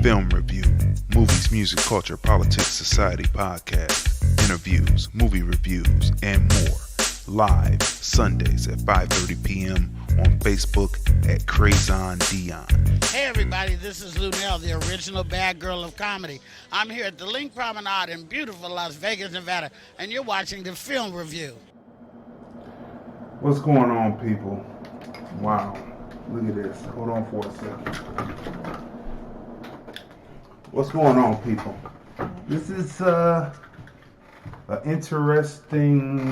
film review, movies, music, culture, politics, society podcast, interviews, movie reviews, and more. Live Sundays at 5:30 p.m. on Facebook at Crazon Dion. Hey everybody, this is Lunell, the original bad girl of comedy. I'm here at the Link Promenade in beautiful Las Vegas, Nevada, and you're watching the film review. What's going on, people? Wow, look at this. Hold on for a second. What's going on, people? This is an interesting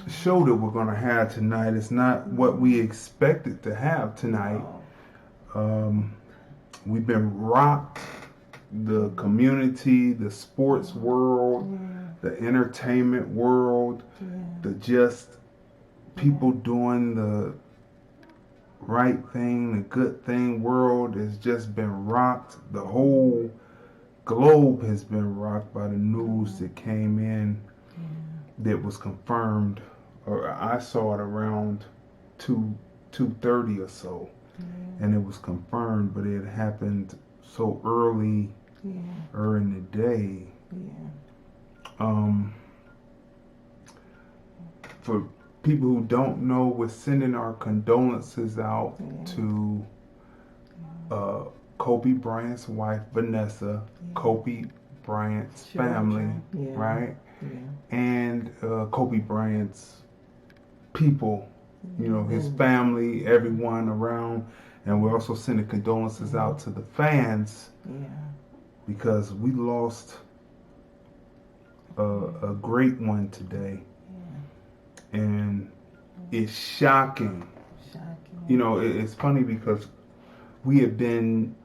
show that we're going to have tonight. It's not what we expected to have tonight. We've been rocked. The community, the sports world, the entertainment world, the just people doing the right thing, the good thing world has just been rocked. The whole globe has been rocked by the news that came in that was confirmed, or I saw it around 2:30 or so, and it was confirmed, but it happened so early in the day. For people who don't know, we're sending our condolences out to Kobe Bryant's wife, Vanessa, Kobe Bryant's family, right? And Kobe Bryant's people, you know, his family, everyone around. And we're also sending condolences out to the fans because we lost a great one today. And it's shocking. You know, it's funny because we have been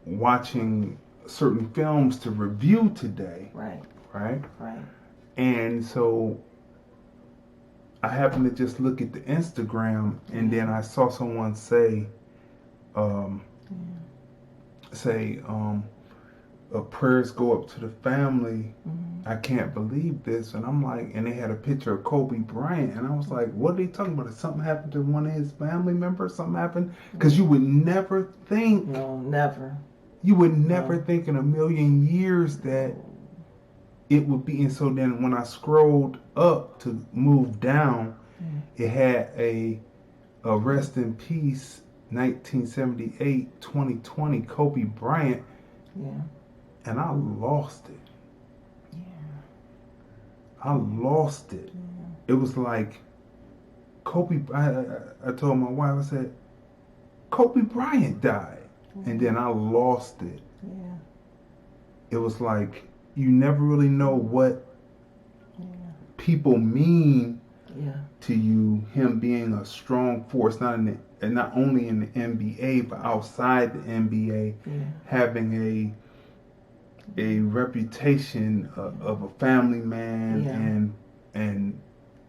watching certain films to review today. Right. And so I happened to just look at the Instagram, and then I saw someone say, prayers go up to the family. I can't believe this. And I'm like, and they had a picture of Kobe Bryant, and I was like, what are they talking about? Did something happen to one of his family members? Something happened? Because you would never think. No, never. You would never think in a million years that it would be. And so then when I scrolled up to move down, it had a rest in peace 1978-2020 Kobe Bryant. And I lost it. I lost it. It was like Kobe. I told my wife, I said, Kobe Bryant died. And then I lost it. It was like you never really know what people mean to you. Him being a strong force, not only in the NBA but outside the NBA, having a reputation of a family man and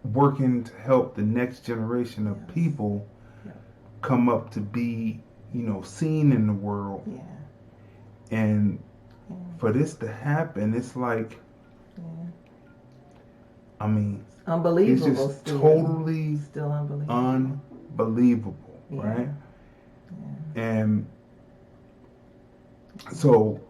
working to help the next generation of people come up to be, you know, seen in the world. And for this to happen, it's like, I mean, unbelievable. It's just totally still unbelievable. Right? And so,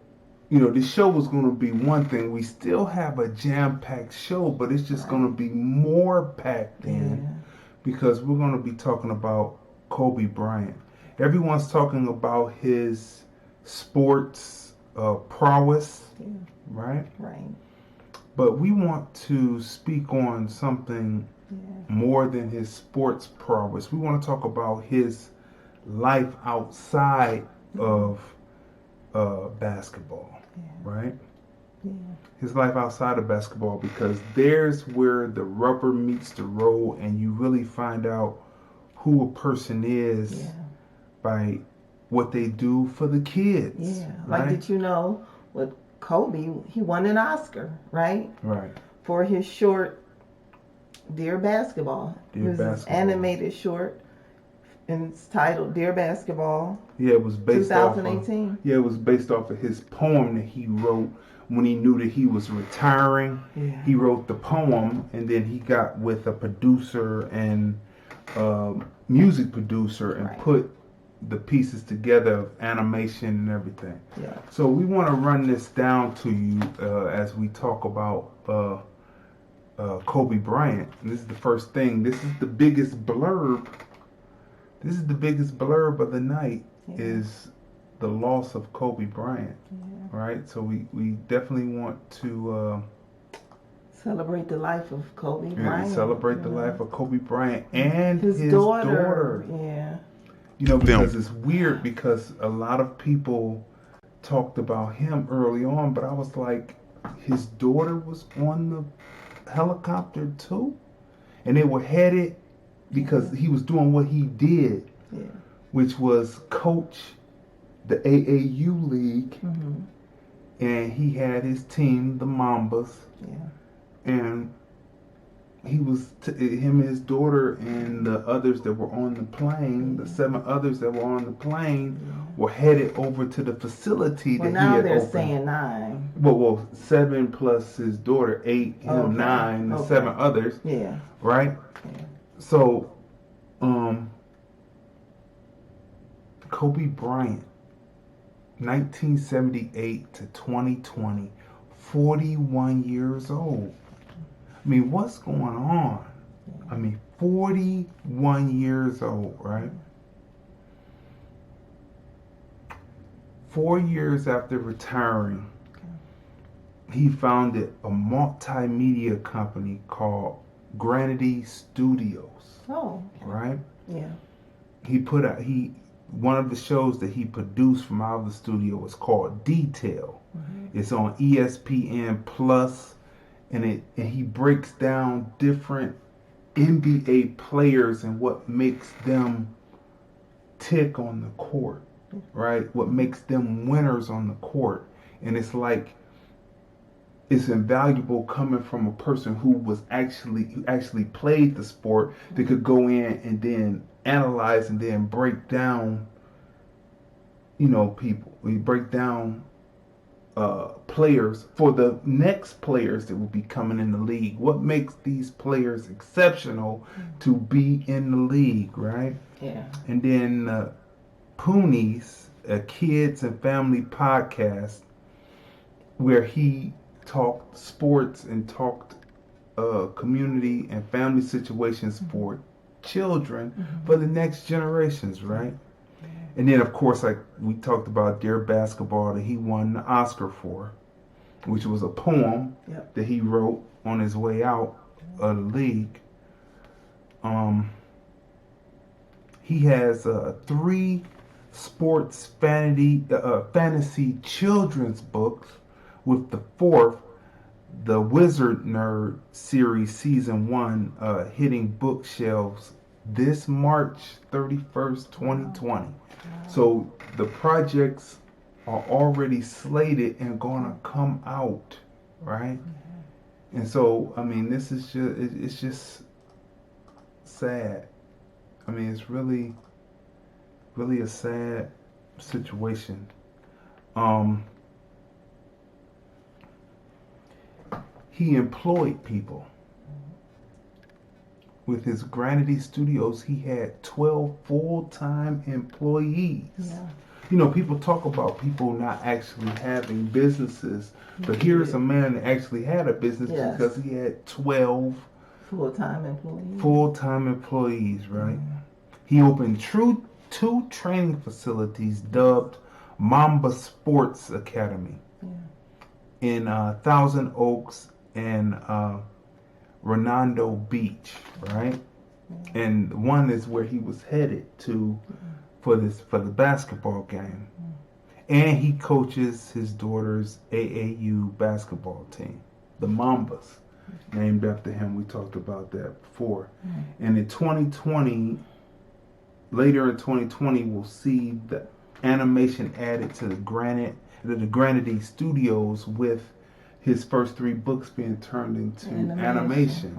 you know, this show was going to be one thing. We still have a jam-packed show, but it's just going to be more packed in because we're going to be talking about Kobe Bryant. Everyone's talking about his sports prowess, right? But we want to speak on something more than his sports prowess. We want to talk about his life outside of basketball, right? His life outside of basketball, because there's where the rubber meets the road and you really find out who a person is by what they do for the kids. Right? Like, did you know with Kobe, he won an Oscar, right? For his short Dear Basketball. It was an animated short, and it's titled Dear Basketball. It was based 2018. It was based off of his poem that he wrote when he knew that he was retiring. He wrote the poem, and then he got with a producer and music producer and put the pieces together of animation and everything. Yeah. So we want to run this down to you as we talk about Kobe Bryant. And this is the first thing. This is the biggest blurb. This is the biggest blurb of the night, is the loss of Kobe Bryant. Yeah. Right? So we definitely want to celebrate the life of Kobe Bryant. Celebrate the life of Kobe Bryant and his daughter. Yeah. You know, because it's weird because a lot of people talked about him early on, but I was like, his daughter was on the helicopter too? And they were headed because he was doing what he did, which was coach the AAU league, and he had his team, the Mambas, and he was, him and his daughter and the others that were on the plane, the 7 others that were on the plane, were headed over to the facility that he had opened. Now they're saying 9. Well, 7 plus his daughter, 8, him 9, the 7 others. Yeah. Right? Yeah. So, Kobe Bryant, 1978 to 2020, 41 years old. I mean, what's going on? I mean, 41 years old, right? 4 years after retiring, he founded a multimedia company called Granity Studios. Oh. Okay. Right? Yeah. One of the shows that he produced from out of the studio was called Detail. It's on ESPN Plus. And he breaks down different NBA players and what makes them tick on the court, right? What makes them winners on the court. And it's like, it's invaluable coming from a person who actually played the sport that could go in and then analyze and then break down, people. We break down players for the next players that will be coming in the league. What makes these players exceptional to be in the league, right? Yeah. And then Poonies, a kids and family podcast, where he talked sports and talked community and family situations for children for the next generations, right? And then, of course, like we talked about Dear Basketball that he won the Oscar for, which was a poem that he wrote on his way out of the league. He has 3 sports fantasy children's books, with the 4th, the Wizard Nerd series season 1, hitting bookshelves this March 31st, 2020. So the projects are already slated and gonna come out, right? And so, I mean, this is it's just sad. I mean, it's really, really a sad situation. He employed people. With his Granity Studios, he had 12 full-time employees. Yeah. People talk about people not actually having businesses, but here's a man that actually had a business because he had 12 full-time employees. Full-time employees, right? He opened 2 training facilities dubbed Mamba Sports Academy in Thousand Oaks and Redondo Beach, right? And one is where he was headed to for the basketball game. And he coaches his daughter's AAU basketball team, the Mambas, named after him. We talked about that before. And in 2020, later in 2020, we'll see the animation added to the Granity Studios, with his first 3 books being turned into animation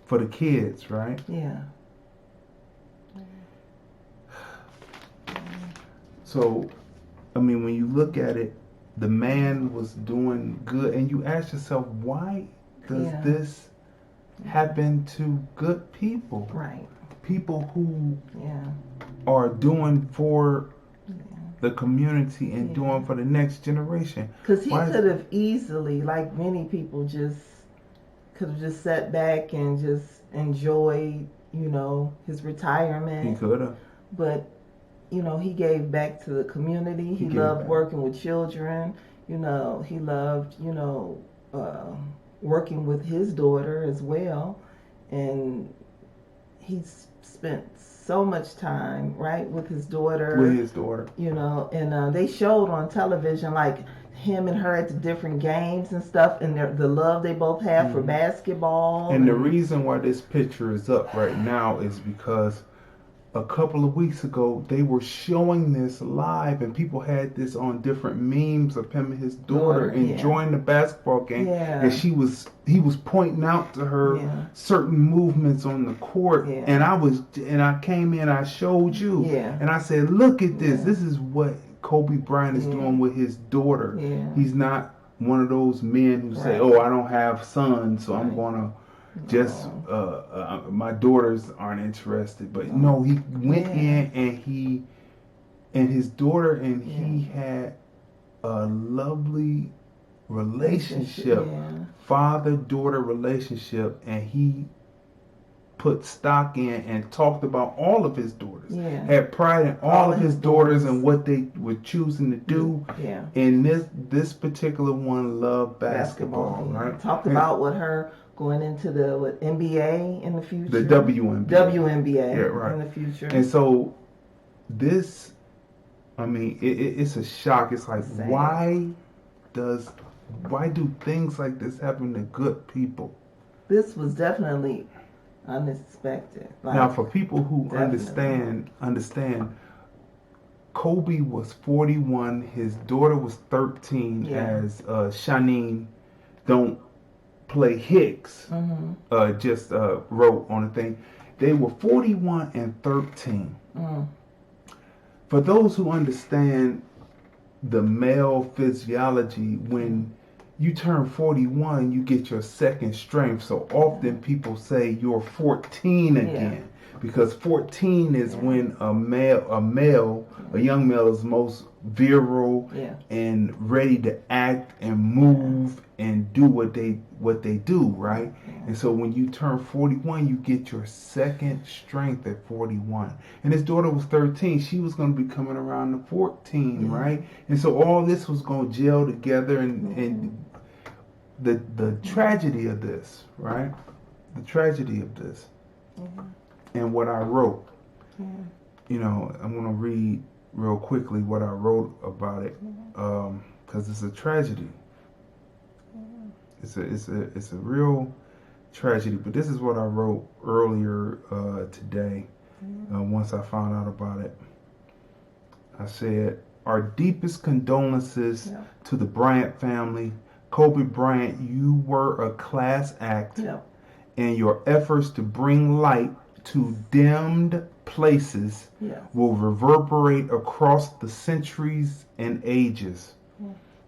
for the kids, right? Yeah. So, I mean, when you look at it, the man was doing good, and you ask yourself, why does this happen to good people. Right. People who are doing for the community and doing for the next generation. Because he could have easily, like many people, could have just sat back and just enjoyed, his retirement. He could have. But, he gave back to the community. He loved working with children. He loved, working with his daughter as well. And he's spent so much time, right, with his daughter. And they showed on television, like, him and her at the different games and stuff, and the love they both have for basketball. And the reason why this picture is up right now is because a couple of weeks ago they were showing this live, and people had this on different memes of him and his daughter enjoying the basketball game, and he was pointing out to her certain movements on the court, and I came in, I showed you, and I said, look at this. This is what Kobe Bryant is doing with his daughter. He's not one of those men who say, oh, I don't have sons, so I'm gonna just my daughters aren't interested. But no, he went in and his daughter and he had a lovely relationship, father-daughter relationship, and he put stock in and talked about all of his daughters. Had pride in all of his daughters and what they were choosing to do. And this particular one loved basketball, right? Talked about what her going into the NBA in the future. The WNBA. WNBA in the future. And so this, it's a shock. It's like, why do things like this happen to good people? This was definitely unexpected. Now, for people who understand, Kobe was 41. His daughter was 13. As Shanine Don't Play Hicks just wrote on the thing. They were 41 and 13. For those who understand the male physiology, when you turn 41, you get your second strength. So often people say you're 14 again, because 14 is when a young male is most virile and ready to act and move and do what they do, right? And so when you turn 41, you get your second strength at 41. And his daughter was 13. She was going to be coming around to 14, right? And so all this was going to gel together, and the tragedy of this, right? The tragedy of this. And what I wrote, I'm going to read real quickly what I wrote about it, because it's a tragedy. It's a real tragedy. But this is what I wrote earlier today. Once I found out about it, I said, our deepest condolences to the Bryant family. Kobe Bryant, you were a class act, and your efforts to bring light to dimmed places will reverberate across the centuries and ages.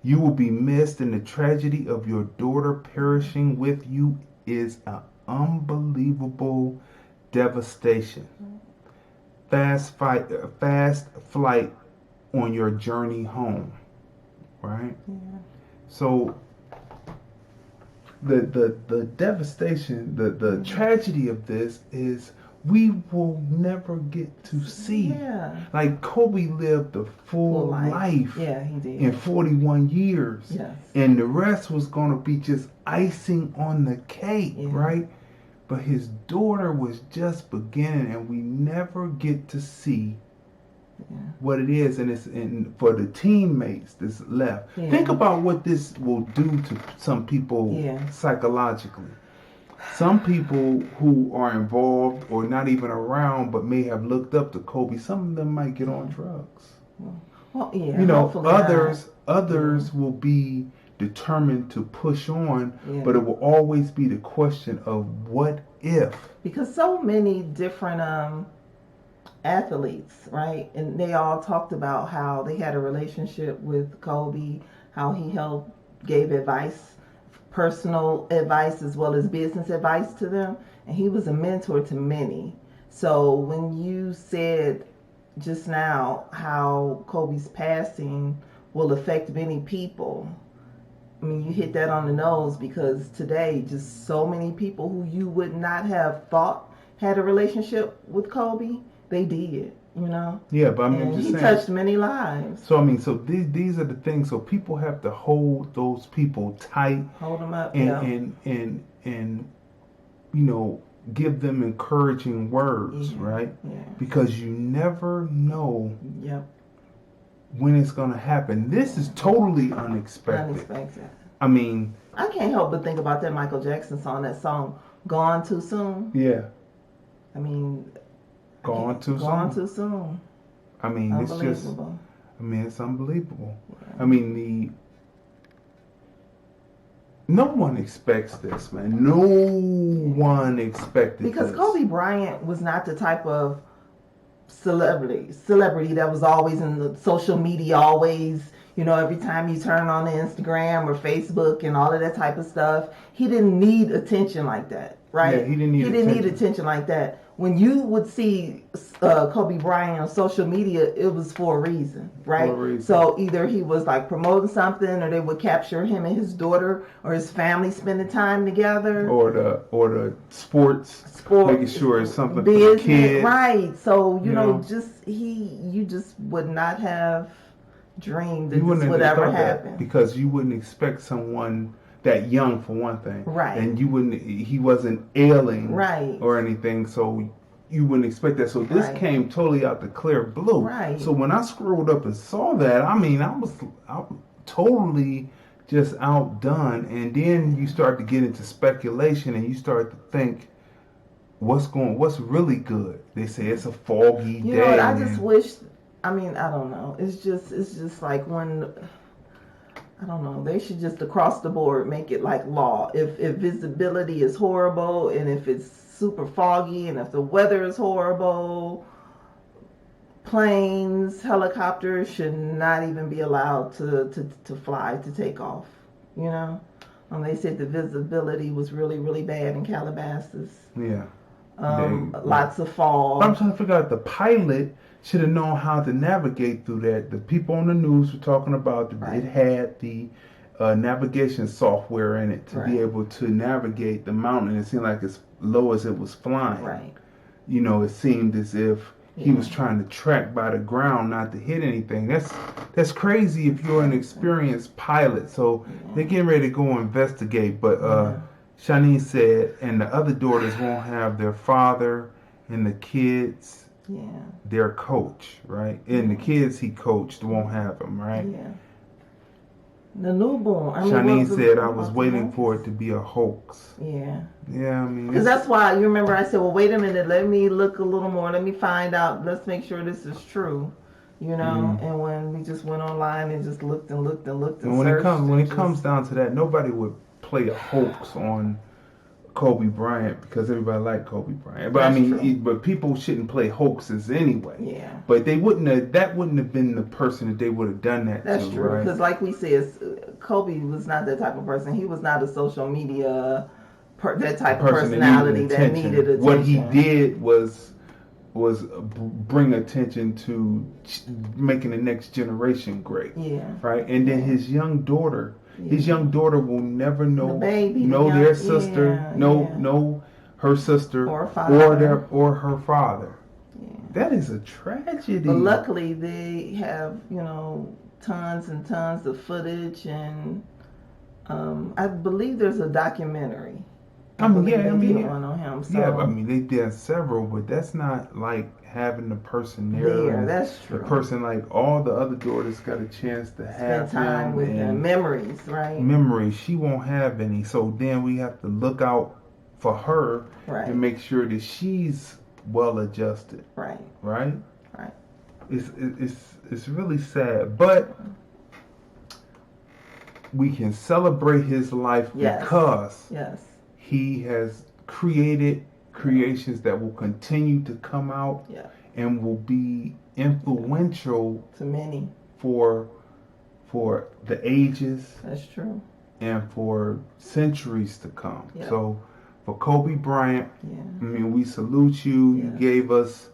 You will be missed, and the tragedy of your daughter perishing with you is an unbelievable devastation. Fast flight on your journey home, right? So the devastation, the tragedy of this is we will never get to see. Like, Kobe lived a full life. Yeah, he did. In 41 years. Yes. And the rest was going to be just icing on the cake, right? But his daughter was just beginning, and we never get to see what it is. And for the teammates that's left. Think about what this will do to some people psychologically. Some people who are involved or not even around but may have looked up to Kobe, some of them might get on drugs. Others will be determined to push on, but it will always be the question of what if. Because so many different athletes, right? And they all talked about how they had a relationship with Kobe, how he gave advice personal advice as well as business advice to them, and he was a mentor to many. So when you said just now how Kobe's passing will affect many people, I mean, you hit that on the nose, because today just so many people who you would not have thought had a relationship with Kobe, they did, you know? Yeah, but I mean, he touched many lives. So I mean, so these are the things. So people have to hold those people tight, hold them up, and you know, give them encouraging words, right? Yeah. Because you never know. Yep. When it's going to happen. This is totally unexpected. I mean, I can't help but think about that Michael Jackson song, that song, Gone Too Soon. Yeah. I mean, Gone Too Soon. I mean, it's just, I mean, it's unbelievable. Yeah. I mean, no one expects this, man. No one expected this. Because Kobe Bryant was not the type of celebrity that was always in the social media, always, you know, every time you turn on the Instagram or Facebook and all of that type of stuff. He didn't need attention like that, right? Yeah, he didn't need attention like that. When you would see Kobe Bryant on social media, it was for a reason, right? So either he was like promoting something, or they would capture him and his daughter or his family spending time together, or the sports making sure it's something business, for the kids, right? So you know, you just would not have dreamed that this would ever happen, because you wouldn't expect someone that young, for one thing, right? And he wasn't ailing, right, or anything, so you wouldn't expect that. So this came totally out the clear blue, right? So when I scrolled up and saw that, I mean, I was totally just outdone. And then you start to get into speculation, and you start to think, what's really good? They say it's a foggy day. You know what? I just wish. I mean, I don't know. It's just like when. I don't know. They should just across the board make it like law. If visibility is horrible, and if it's super foggy, and if the weather is horrible, planes, helicopters should not even be allowed to fly, to take off. You know, they said the visibility was really, really bad in Calabasas. Yeah. Lots of fog. I'm trying to figure out, the pilot should have known how to navigate through that. The people on the news were talking about it had the navigation software in it to be able to navigate the mountain. It seemed like as low as it was flying. Right. You know, it seemed as if he was trying to track by the ground, not to hit anything. That's crazy if you're an experienced pilot. So they're getting ready to go investigate. But Shanice said, and the other daughters won't have their father, and the kids, their coach, right? And the kids he coached won't have him, right? Yeah. The newborn. Shanice said, I was waiting for it to be a hoax. Yeah. Yeah, I mean. Because that's why, you remember I said, well, wait a minute, let me look a little more. Let me find out. Let's make sure this is true. You know, and when we just went online and just looked and looked and looked and searched. When it comes down to that, nobody would play a hoax on Kobe Bryant, because everybody liked Kobe Bryant. But That's but people shouldn't play hoaxes anyway. Yeah. But that wouldn't have been the person that they would have done that That's to. true. Right? Because like we said, Kobe was not that type of person. He was not a social media that type of personality that needed attention. What he did was bring attention to making the next generation great. Yeah. Right. And then his young daughter. His young daughter will never know their sister, her sister, or her father. Yeah. That is a tragedy. But luckily, they have tons and tons of footage, and I believe there's a documentary. On him. So. Yeah, they did several, but that's not like having the person there. That's true. The person, like all the other daughters, got a chance to have time with them. Memories, right? Memories. She won't have any, so then we have to look out for her and make sure that she's well adjusted. Right. Right. Right. It's really sad, but we can celebrate his life because he has created creations that will continue to come out and will be influential to many for the ages. That's true. and for centuries to come. Yep. So for Kobe Bryant, I mean, we salute you. You gave us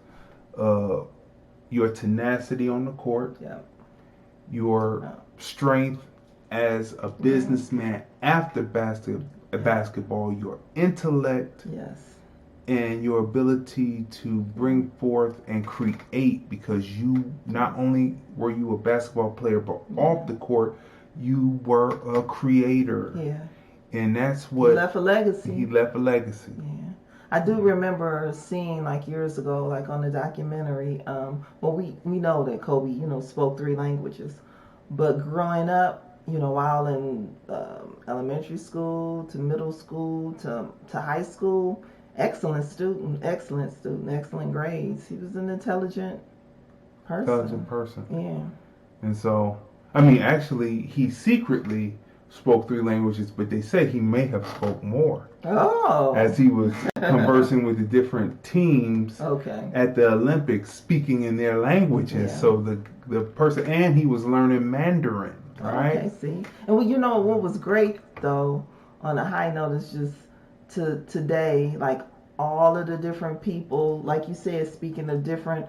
your tenacity on the court, your strength as a businessman after basketball, your intellect, and your ability to bring forth and create, because you not only were you a basketball player, but off the court, you were a creator. Yeah. And that's what... He left a legacy. Yeah. I do remember seeing, like, years ago, like, on the documentary, well, we know that Kobe, you know, spoke 3 languages. But growing up, you know, while in elementary school to middle school to high school, excellent student, excellent grades. He was an intelligent person. Yeah. And so, I mean, actually, he secretly spoke 3 languages, but they said he may have spoke more. Oh. As he was conversing with the different teams at the Olympics, speaking in their languages. Yeah. So the person, and he was learning Mandarin, right? Okay, see. And well, you know what was great though, on a high note, is just today, like all of the different people, like you said, speaking of different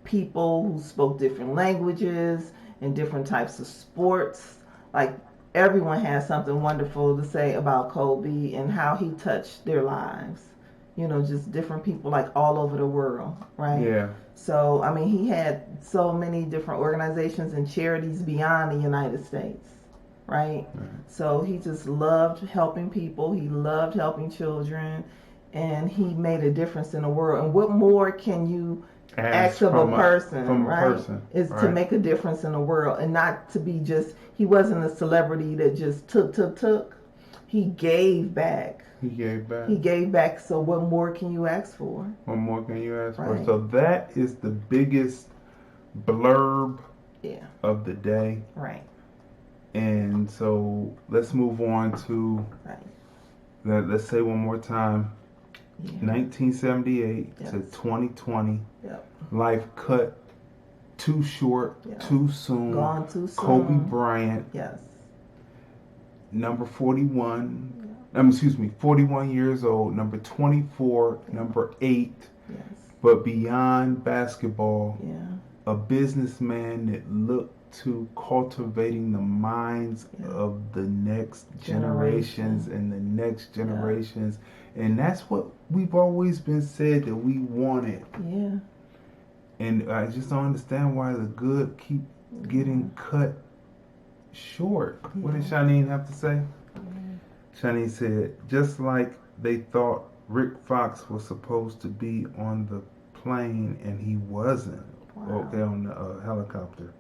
people who spoke different languages and different types of sports, like everyone has something wonderful to say about Kobe and how he touched their lives. You know, just different people like all over the world, right? Yeah. So, I mean, he had so many different organizations and charities beyond the United States, right? So he just loved helping people. He loved helping children, and he made a difference in the world. And what more can you ask of a person, right? Is to make a difference in the world, and not to be just, he wasn't a celebrity that just took. He gave back. He gave back. So what more can you ask for? What more can you ask for? So that is the biggest blurb of the day. Right. And so let's move on to, let's say one more time, 1978 to 2020. Life cut too short, too soon. Gone too soon. Kobe Bryant. Number 41. 41 years old. Number 24. Number 8. But beyond basketball, a businessman that looked to cultivating the minds of the next generations and the next generations. And that's what we've always been said that we wanted. And I just don't understand why the good keep getting cut short. What did Shanine have to say? Shanine said, just like they thought Rick Fox was supposed to be on the plane and he wasn't. Okay, on the helicopter.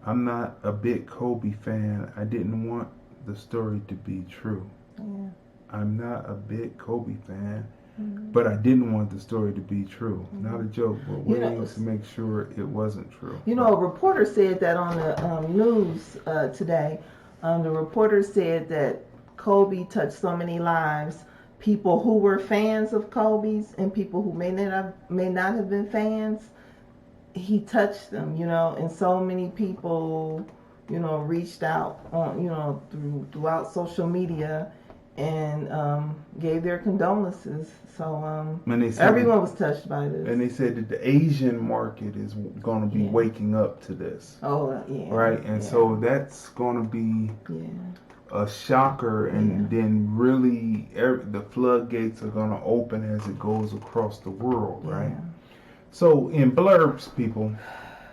I'm not a big Kobe fan. I didn't want the story to be true. I'm not a big Kobe fan, but I didn't want the story to be true. Not a joke, but waiting to make sure it wasn't true. You know, a reporter said that on the news today. The reporter said that Kobe touched so many lives. People who were fans of Kobe's and people who may not have been fans, he touched them, you know, and so many people, you know, reached out on, you know, throughout social media and gave their condolences. So everyone was touched by this. And they said that the Asian market is going to be waking up to this. Right? And so that's going to be a shocker, and then really the floodgates are going to open as it goes across the world, right? So in blurbs, people.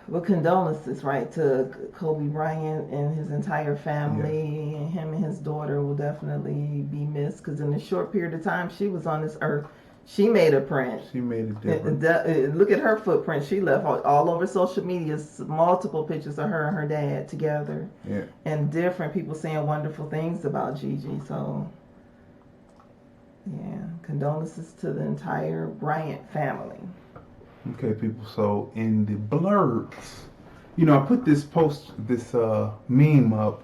Well, condolences, right, to Kobe Bryant and his entire family, and him and his daughter will definitely be missed, because in the short period of time she was on this earth, she made a print. She made a difference. Look at her footprint. She left all over social media, multiple pictures of her and her dad together. And different people saying wonderful things about Gigi. So, condolences to the entire Bryant family. Okay, people, so in the blurbs, you know, I put this meme up,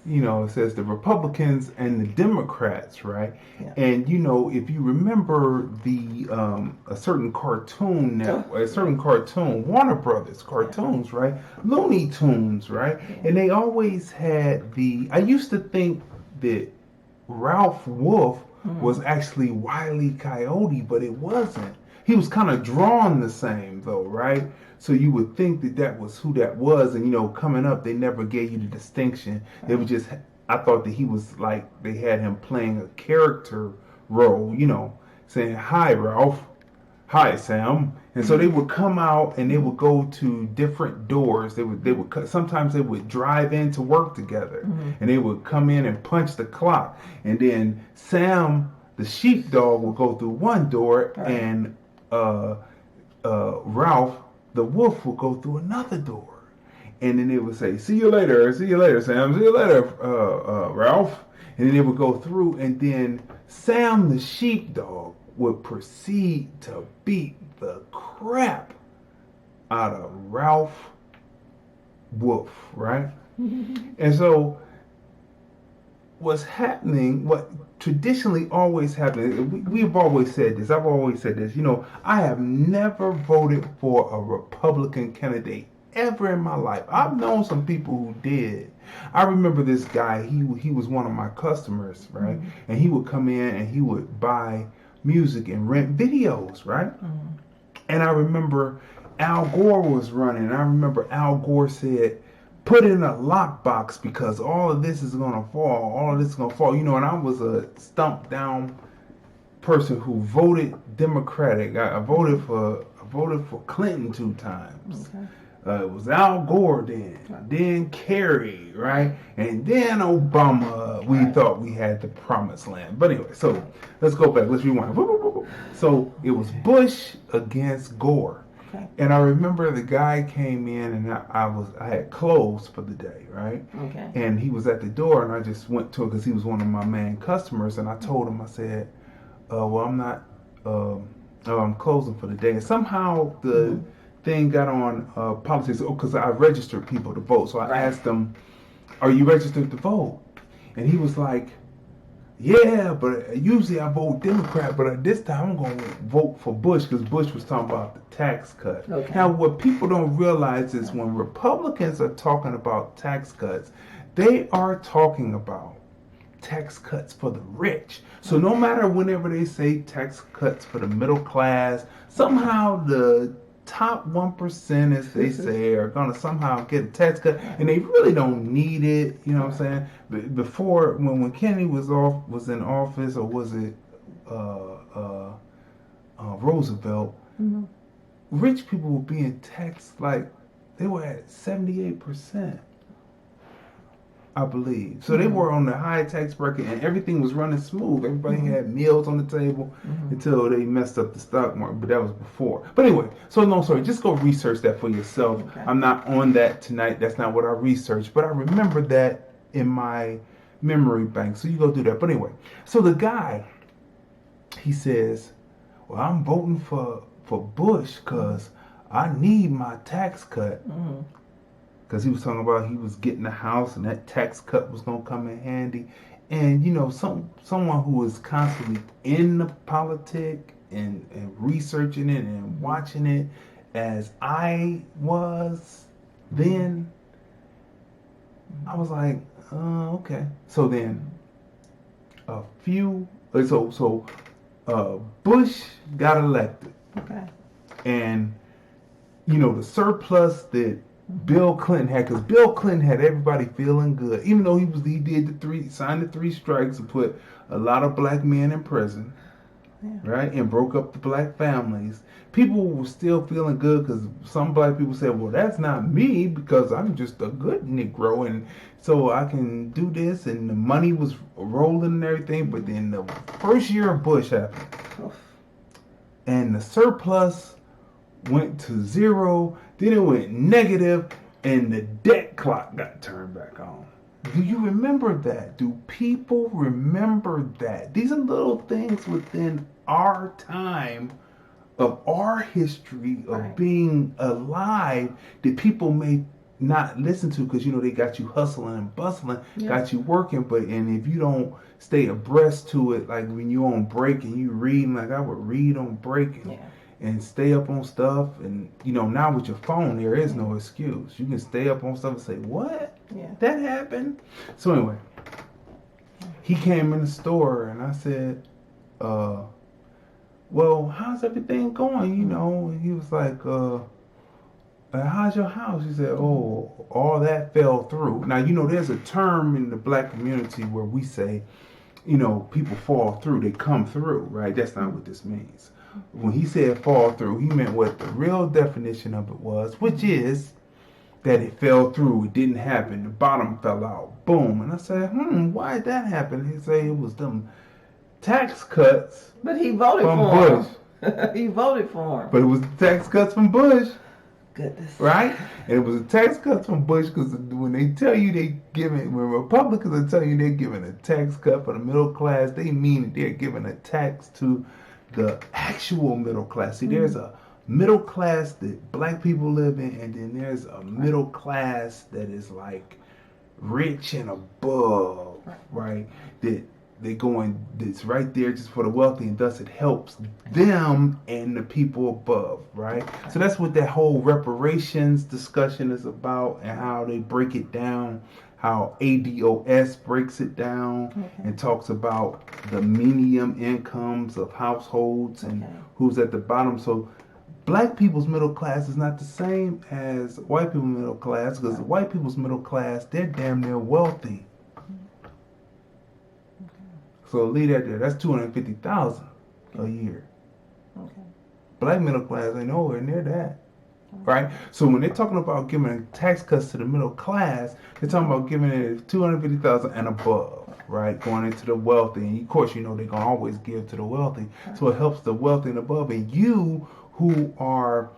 you know, it says the Republicans and the Democrats, right? And, you know, if you remember a certain cartoon, Warner Brothers cartoons, right? Looney Tunes, right? And they always had I used to think that Ralph Wolf was actually Wile E. Coyote, but it wasn't. He was kind of drawn the same though, right? So you would think that that was who that was, and you know, coming up, they never gave you the distinction. It was just, I thought that he was like, they had him playing a character role, you know, saying, "Hi, Ralph. Hi, Sam." And so they would come out and they would go to different doors. They would sometimes they would drive in to work together, and they would come in and punch the clock. And then Sam, the sheepdog, would go through one door, and Ralph, the wolf, would go through another door. And then they would say, see you later, Sam. See you later, Ralph." And then they would go through, and then Sam, the sheepdog, would proceed to beat the crap out of Ralph Wolf, right? And so what's happening, what traditionally always happens, we've always said this, I've always said this, you know, I have never voted for a Republican candidate ever in my life. I've known some people who did. I remember this guy, he was one of my customers, right? And he would come in and he would buy music and rent videos, right? And I remember Al Gore was running. I remember Al Gore said, "Put in a lockbox because all of this is gonna fall. All of this is gonna fall." You know, and I was a stumped down person who voted Democratic. I voted for Clinton 2 times. It was Al Gore then Kerry, right? And then Obama. We thought we had the promised land. But anyway, so let's go back. Let's rewind. So it was Bush against Gore. And I remember the guy came in and I had closed for the day, right? And he was at the door and I just went to him because he was one of my main customers. And I told him, I said, well, I'm not, I'm closing for the day. And somehow the thing got on politics, because I registered people to vote. So I asked him, "Are you registered to vote?" And he was like, "Yeah, but usually I vote Democrat, but this time I'm going to vote for Bush," because Bush was talking about the tax cut. Now, what people don't realize is when Republicans are talking about tax cuts, they are talking about tax cuts for the rich. So no matter whenever they say tax cuts for the middle class, somehow the top 1%, as they say, are going to somehow get a tax cut, and they really don't need it. You know what I'm saying? Before, when Kennedy was in office, or was it Roosevelt, rich people were being taxed like they were at 78%. I believe. So they were on the high tax bracket and everything was running smooth. Everybody had meals on the table until they messed up the stock market, but that was before. But anyway, so no, sorry, just go research that for yourself. I'm not on that tonight. That's not what I researched, but I remember that in my memory bank. So you go do that. But anyway, so the guy, he says, "Well, I'm voting for Bush because I need my tax cut." Because he was talking about he was getting a house and that tax cut was going to come in handy. And, you know, someone who is constantly in the politic and researching it and watching it as I was then, I was like, okay. So then Bush got elected. And, you know, the surplus that Bill Clinton had, because Bill Clinton had everybody feeling good, even though he signed the 3 strikes and put a lot of black men in prison, right, and broke up the black families. People were still feeling good because some black people said, "Well, that's not me because I'm just a good Negro, and so I can do this," and the money was rolling and everything. But then the first year of Bush happened, and the surplus went to 0. Then it went negative, and the debt clock got turned back on. Do you remember that? Do people remember that? These are little things within our time of our history of being alive that people may not listen to because, you know, they got you hustling and bustling, got you working, and if you don't stay abreast to it, like when you're on break and you reading, like I would read on break and stay up on stuff, and you know, now with your phone there is no excuse. You can stay up on stuff and say, "What? That happened?" So anyway, he came in the store and I said, well, how's everything going? You know, and he was like, how's your house? He said, oh, all that fell through. Now, you know, there's a term in the black community where we say, you know, people fall through, they come through, right? That's not what this means. When he said fall through, he meant what the real definition of it was, which is that it fell through, it didn't happen, the bottom fell out, boom. And I said, why did that happen? He said it was them tax cuts. But he voted from for Bush. him. He voted for him. But it was the tax cuts from Bush. Goodness. Right? And it was a tax cuts from Bush because when they tell you when Republicans are telling you they're giving a tax cut for the middle class, they mean that they're giving a tax to the actual middle class. See, there's a middle class that black people live in, and then there's a middle class that is like rich and above, right? That's right there just for the wealthy, and thus it helps them and the people above, right? So that's what that whole reparations discussion is about, and how they break it down, how ADOS breaks it down and talks about the median incomes of households and who's at the bottom. So black people's middle class is not the same as white people's middle class, because white people's middle class, they're damn near wealthy. So leave that there. That's $250,000 a year. Okay. Black middle class ain't nowhere near that. Right? So when they're talking about giving tax cuts to the middle class, they're talking about giving it $250,000 and above, right? Going into the wealthy. And of course, you know they're gonna always give to the wealthy. So it helps the wealthy and above. And you who are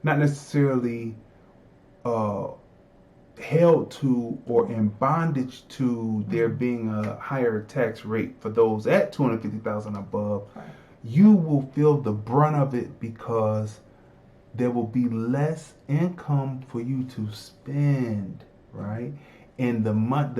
not necessarily held to or in bondage to there being a higher tax rate for those at $250,000 above, you will feel the brunt of it because there will be less income for you to spend, right? And the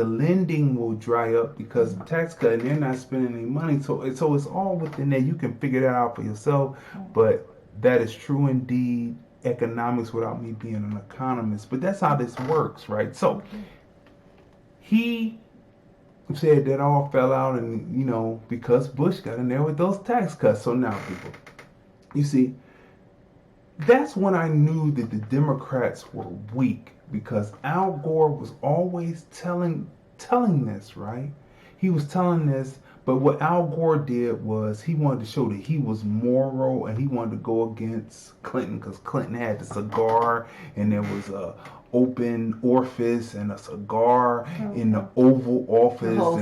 lending will dry up because the tax cut, and they're not spending any money. So it's all within there. You can figure that out for yourself, but that is true indeed. Economics without me being an economist, but that's how this works, right? So he said that all fell out, and you know, because Bush got in there with those tax cuts. So now, people, you see, that's when I knew that the Democrats were weak, because Al Gore was always telling this, right? He was telling this. But what Al Gore did was he wanted to show that he was moral, and he wanted to go against Clinton because Clinton had the cigar, and there was a open orifice and a cigar in the Oval Office. Whole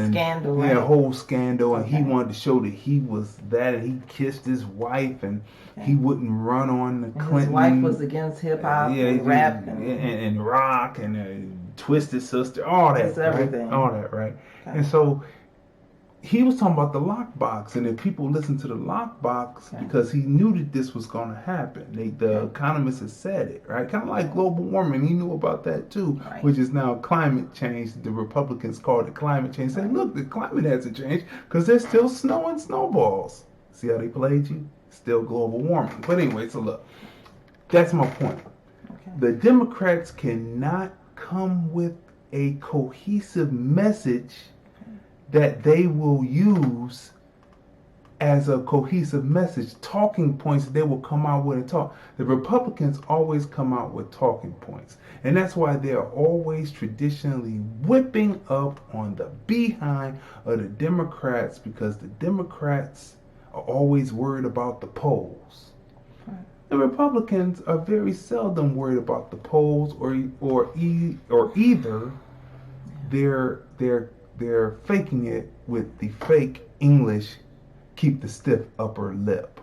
scandal. And he wanted to show that he was that, and he kissed his wife, and he wouldn't run on the Clinton. His wife was against hip hop and rap and rock and Twisted Sister, all that. Everything. All that, right? Okay. And so he was talking about the lockbox, and if people listen to the lockbox, because he knew that this was going to happen. The economists have said it, right? Kind of like global warming. He knew about that too, which is now climate change. The Republicans called it climate change. Saying, look, the climate hasn't changed because there's still snow and snowballs. See how they played you? Still global warming. But anyway, so look, that's my point. The Democrats cannot come with a cohesive message that they will use as a cohesive message, talking points that they will come out with and talk. The Republicans always come out with talking points. And that's why they're always traditionally whipping up on the behind of the Democrats, because the Democrats are always worried about the polls. The Republicans are very seldom worried about the polls, or either they're faking it with the fake English, keep the stiff upper lip.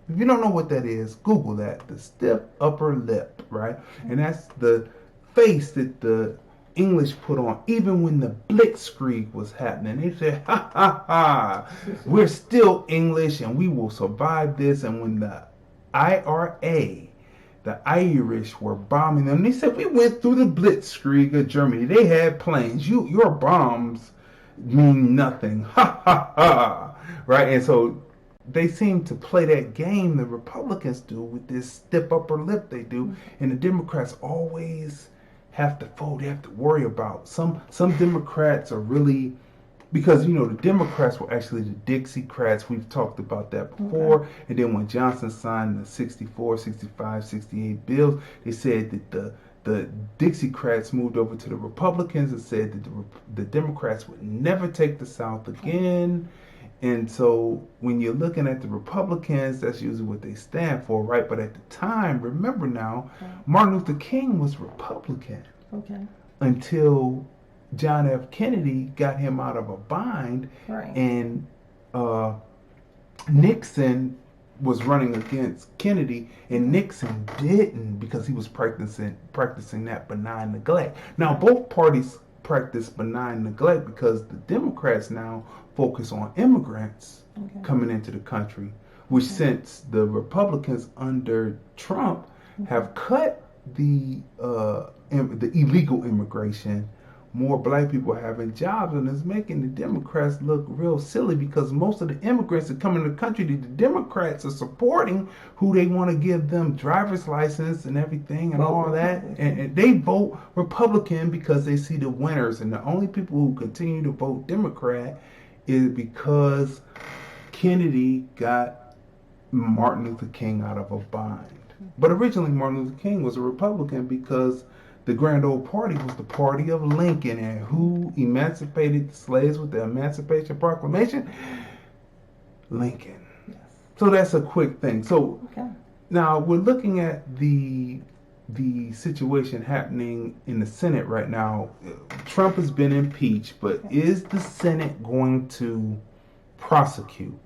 If you don't know what that is, Google that, the stiff upper lip, right? And that's the face that the English put on, even when the Blitzkrieg was happening. They said, ha ha ha, we're still English and we will survive this. And when the IRA, the Irish, were bombing them, they said, we went through the Blitzkrieg of Germany. They had planes. Your bombs mean nothing. Ha ha ha. Right? And so they seem to play that game, the Republicans do, with this stiff upper lip they do. And the Democrats always have to vote, they have to worry about. Some Democrats are really, because, you know, the Democrats were actually the Dixiecrats. We've talked about that before. Okay. And then when Johnson signed the 64, 65, 68 bills, they said that the Dixiecrats moved over to the Republicans and said that the Democrats would never take the South again. And so when you're looking at the Republicans, that's usually what they stand for, right? But at the time, remember now, Martin Luther King was Republican. Okay. Until John F. Kennedy got him out of a bind, right. And Nixon was running against Kennedy, and Nixon didn't because he was practicing that benign neglect. Now, both parties practice benign neglect because the Democrats now focus on immigrants coming into the country, which since the Republicans under Trump have cut the illegal immigration, more black people having jobs, and it's making the Democrats look real silly because most of the immigrants that come into the country, the Democrats are supporting who they want to give them driver's license and everything and all that. And they vote Republican because they see the winners. And the only people who continue to vote Democrat is because Kennedy got Martin Luther King out of a bind. But originally Martin Luther King was a Republican because the Grand Old Party was the party of Lincoln, and who emancipated the slaves with the Emancipation Proclamation? Lincoln. Yes. So that's a quick thing. So now we're looking at the situation happening in the Senate right now. Trump has been impeached, but is the Senate going to prosecute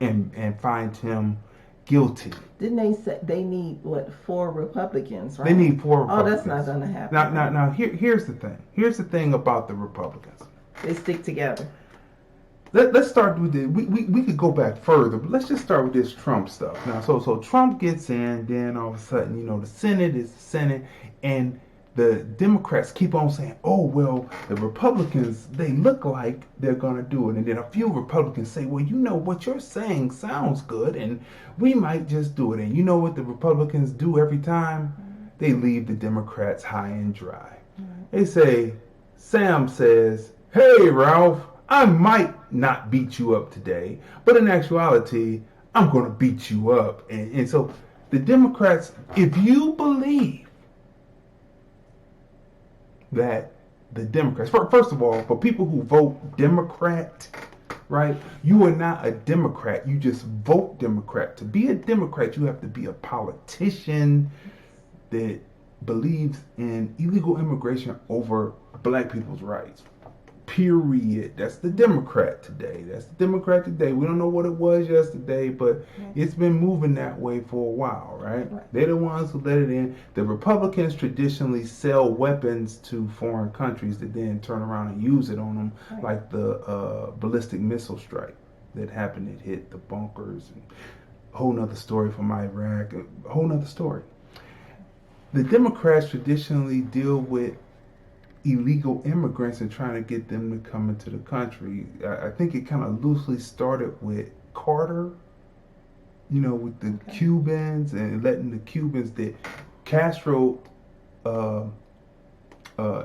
and find him guilty? Didn't they say they need 4 Republicans, right? They need 4 Republicans. Oh, that's not going to happen. Now here's the thing. Here's the thing about the Republicans. They stick together. Let's start with we could go back further, but let's just start with this Trump stuff. Now, so Trump gets in, then all of a sudden, you know, the Senate is the Senate, and the Democrats keep on saying, oh, well, the Republicans, they look like they're going to do it. And then a few Republicans say, well, you know, what you're saying sounds good, and we might just do it. And you know what the Republicans do every time? They leave the Democrats high and dry. They say, Sam says, hey, Ralph, I might not beat you up today, but in actuality, I'm going to beat you up. And so the Democrats, if you believe that the Democrats, first of all, for people who vote Democrat, right, you are not a Democrat, you just vote Democrat. To be a Democrat, you have to be a politician that believes in illegal immigration over black people's rights. Period. That's the Democrat today. That's the Democrat today. We don't know what it was yesterday, but it's been moving that way for a while, right? They're the ones who let it in. The Republicans traditionally sell weapons to foreign countries that then turn around and use it on them, like the ballistic missile strike that happened. It hit the bunkers. And a whole nother story from Iraq. A whole nother story. The Democrats traditionally deal with illegal immigrants and trying to get them to come into the country. I think it kind of loosely started with Carter, you know, with the Cubans and letting the Cubans that Castro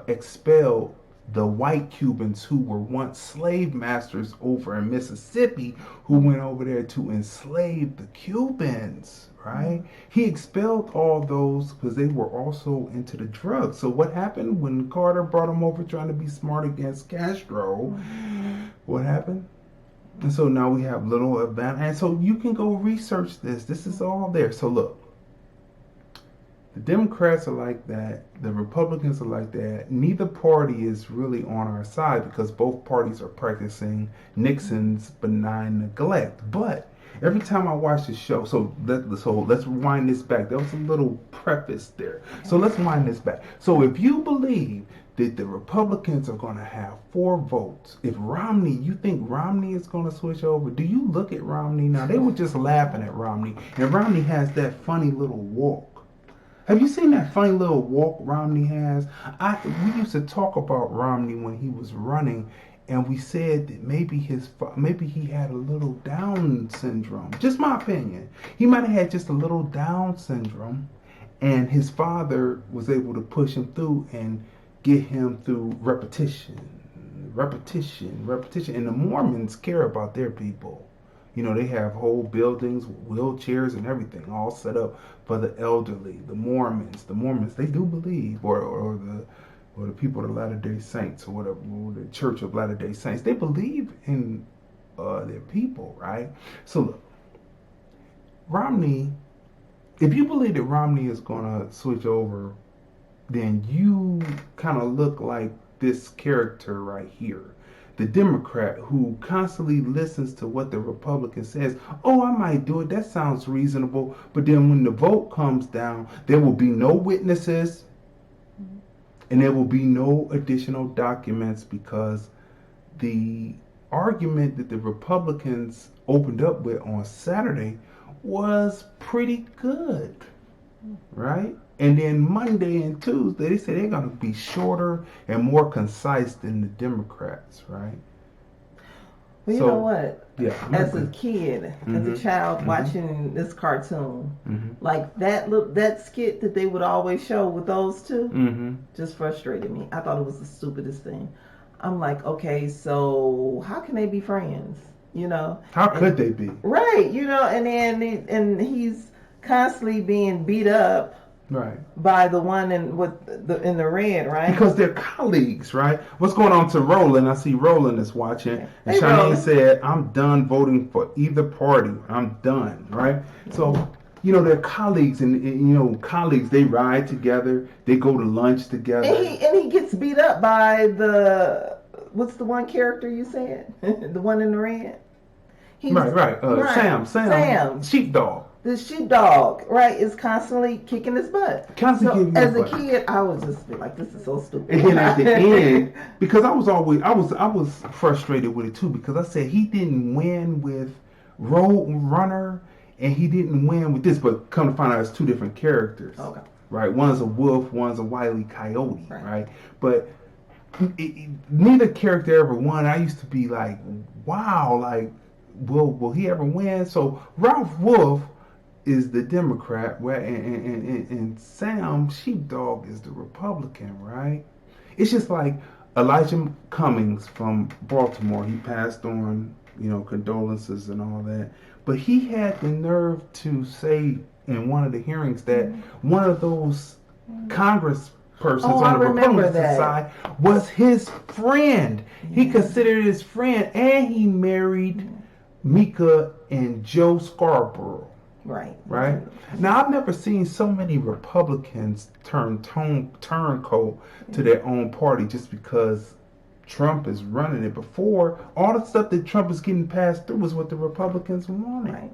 expelled the white Cubans who were once slave masters over in Mississippi, who went over there to enslave the Cubans, right? He expelled all those because they were also into the drugs. So what happened when Carter brought them over trying to be smart against Castro? What happened? And so now we have little advantage. And so you can go research this. This is all there. So look, the Democrats are like that. The Republicans are like that. Neither party is really on our side because both parties are practicing Nixon's benign neglect. But every time I watch the show, so let's rewind this back. There was a little preface there. So let's wind this back. So if you believe that the Republicans are going to have 4 votes, if Romney, you think Romney is going to switch over, do you look at Romney now? They were just laughing at Romney. And Romney has that funny little walk. Have you seen that funny little walk Romney has? We used to talk about Romney when he was running, and we said that maybe he had a little Down syndrome. Just my opinion. He might have had just a little Down syndrome, And his father was able to push him through and get him through repetition. And the Mormons care about their people. They have whole buildings, wheelchairs and everything all set up for the elderly. The Mormons, they do believe, or the people of the Latter-day Saints, or whatever, or the Church of Latter-day Saints, they believe in their people, right? So look, Romney, if you believe that Romney is going to switch over, then you kind of look like this character right here. The Democrat who constantly listens to what the Republican says. Oh, I might do it. That sounds reasonable. But then when the vote comes down, there will be no witnesses and there will be no additional documents, because the argument that the Republicans opened up with on Saturday was pretty good, right? And then Monday and Tuesday, they say they're going to be shorter and more concise than the Democrats, right? Well, you know what? Yeah. As a kid, as a child watching this cartoon, like that skit that they would always show with those two, just frustrated me. I thought it was the stupidest thing. I'm like, okay, so how can they be friends? How could they be? Right, and then he's constantly being beat up. Right. By the one in the red, right? Because they're colleagues, right? What's going on to Roland? I see Roland is watching. And Shanae said, I'm done voting for either party. I'm done, right? So, they're colleagues, and colleagues, they ride together. They go to lunch together. And he gets beat up by what's the one character you said? The one in the red? Right. Sam. Sheepdog. The sheepdog, right, is constantly kicking his butt. As a kid, I was just like, this is so stupid. And then at the end, because I was frustrated with it too, because I said he didn't win with Road Runner and he didn't win with this, but come to find out it's two different characters. Okay. Right? One's a wolf, one's a Wile E. Coyote, right? But neither character ever won. I used to be like, wow, like, will he ever win? So Ralph Wolf is the Democrat, and Sam Sheepdog is the Republican, right? It's just like Elijah Cummings from Baltimore. He passed on, condolences and all that. But he had the nerve to say in one of the hearings that one of those Congress persons on the Republican side was his friend. He considered it his friend, and he married Mika and Joe Scarborough. Right. Now, I've never seen so many Republicans turn turncoat to their own party just because Trump is running it. Before, all the stuff that Trump is getting passed through was what the Republicans wanted.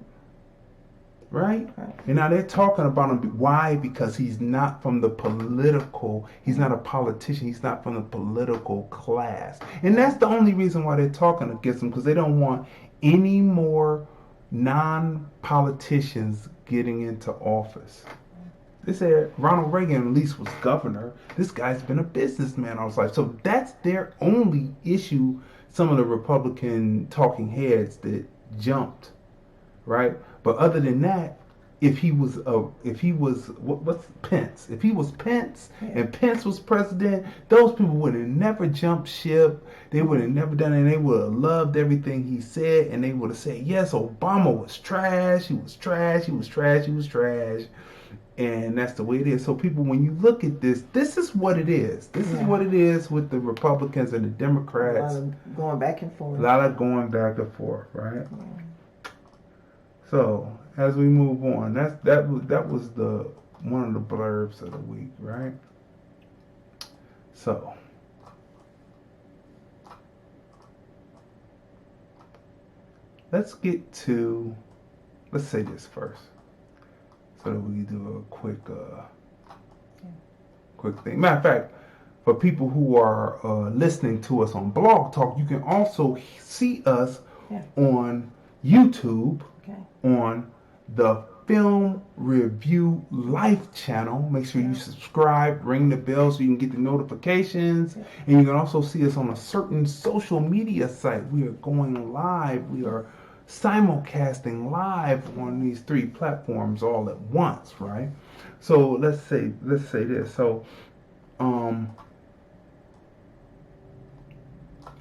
Right? And now they're talking about him. Why? Because he's not from the political, he's not a politician, he's not from the political class. And that's the only reason why they're talking against him, because they don't want any more non-politicians getting into office. They said Ronald Reagan at least was governor. This guy's been a businessman all his life. So that's their only issue, some of the Republican talking heads that jumped, right? But other than that, if he was what's Pence? If he was Pence and Pence was president, those people would have never jumped ship. They would have never done it. And they would have loved everything he said, and they would have said, yes, Obama was trash. He was trash. He was trash. He was trash. And that's the way it is. So people, when you look at this is what it is. This is what it is with the Republicans and the Democrats. A lot of going back and forth. A lot of going back and forth, right? So as we move on, that was the one of the blurbs of the week, right? So let's say this first, so that we can do a quick thing. Matter of fact, for people who are listening to us on Blog Talk, you can also see us on YouTube, on the Film Review Life channel. Make sure you subscribe, ring the bell so you can get the notifications. And you can also see us on a certain social media site. We are going live. We are simulcasting live on these 3 platforms all at once, right? So let's say this. So,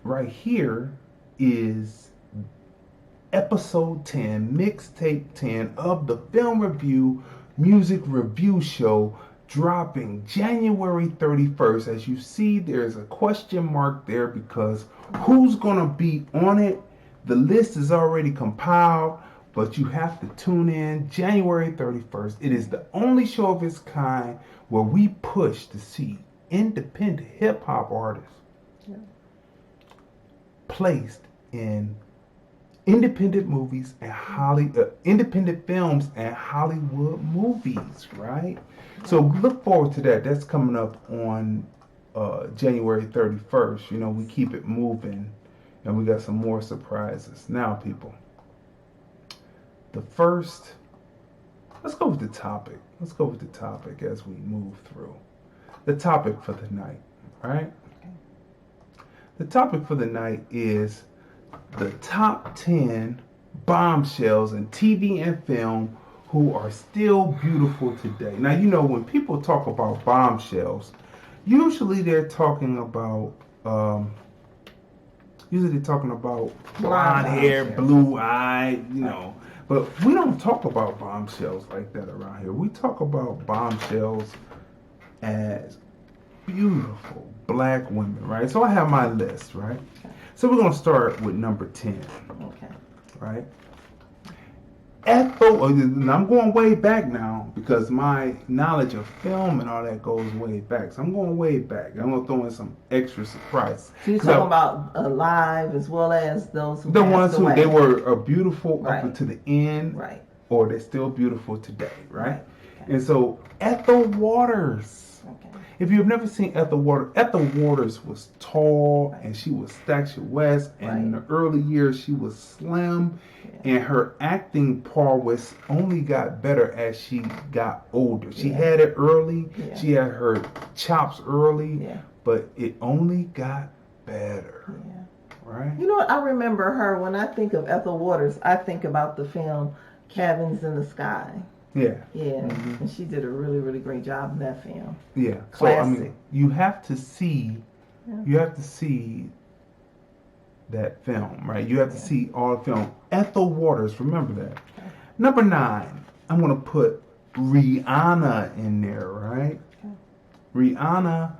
right here is episode 10, mixtape 10 of the Film Review Music Review Show, dropping January 31st. As you see, there's a question mark there because who's gonna be on it? The list is already compiled, but you have to tune in January 31st. It is the only show of its kind where we push to see independent hip-hop artists placed in independent movies and independent films and Hollywood movies, right? So look forward to that. That's coming up on January 31st. You know, we keep it moving, and we got some more surprises. Now, people, let's go with the topic. Let's go with the topic as we move through. The topic for the night, right? The topic for the night is the top 10 bombshells in TV and film who are still beautiful today. Now, you know, when people talk about bombshells, usually they're talking about blonde hair, blue eye, you know. But we don't talk about bombshells like that around here. We talk about bombshells as beautiful black women, right? So I have my list, right? So we're going to start with number 10. Okay. Right? Ethel, and I'm going way back now because my knowledge of film and all that goes way back. So I'm going way back. I'm going to throw in some extra surprise. So you're talking about alive as well as those who the passed ones who away. they were beautiful Right. up until the end, Right. or they're still beautiful today, right? Okay. And so Ethel Waters. Okay. If you've never seen Ethel Waters was tall and she was statuesque, and in the early years she was slim, and her acting prowess only got better as she got older. She had it early, she had her chops early, but it only got better. Right? You know what? I remember her when I think of Ethel Waters. I think about the film Cabins in the Sky. Yeah. And she did a really, really great job in that film. Yeah. Classic. So I mean, you have to see that film, right? You have to see all the film. Ethel Waters, remember that. Okay. Number 9, I'm gonna put Rihanna in there, right? Okay. Rihanna